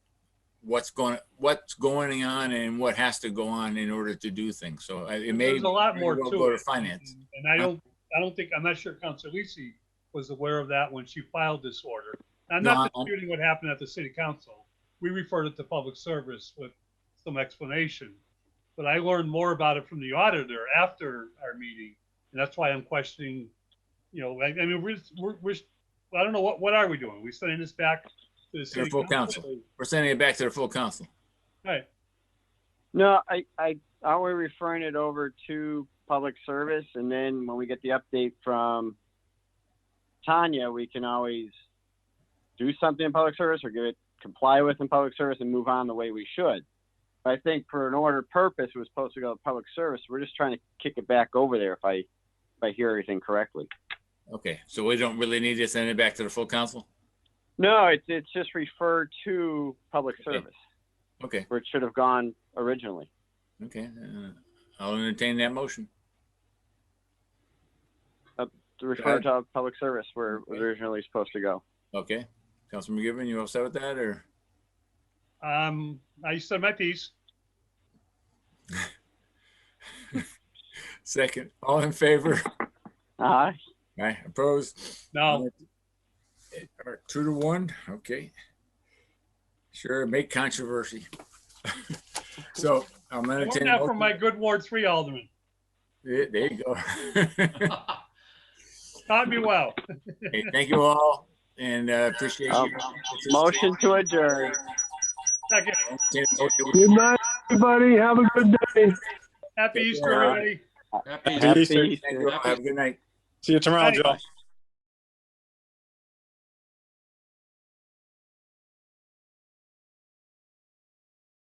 what's going on and what has to go on in order to do things. So it may There's a lot more well to go it. to finance. And I don't think, I'm not sure Councilor Lisi was aware of that when she filed this order. I'm No, not disputing what happened at the city council. We referred it to public service with some explanation. But I learned more about it from the auditor after our meeting. And that's why I'm questioning, you know, I mean, we're I don't know, what are we doing? We sending this back to the To the city full council. We're sending it back to the full council. Right. No, are we referring it over to public service? And then when we get the update from Tanya, we can always do something in public service or comply with in public service and move on the way we should. But I think for an order purpose, it was supposed to go to public service. We're just trying to kick it back over there if I hear everything correctly. Okay, so we don't really need to send it back to the full council? No, it's just referred to public service. Okay. Where it should have gone originally. Okay, I'll entertain that motion. To refer to public service where it was originally supposed to go. Okay, Councilman McGivern, you all set with that, or? I said my piece. Second, all in favor? Aye. Aye, opposed? No. 2-1, okay. Sure, make controversy. So I'm gonna Learned that from my good Ward 3 alderman. There you go. Taught me well. Hey, thank you all, and appreciate you. Motion to adjourn. Second. Good night, everybody. Have a good day. Happy Easter, everybody. Happy Happy Easter. Easter. Thank you all. Have a good night. See you tomorrow, Bye. Joe.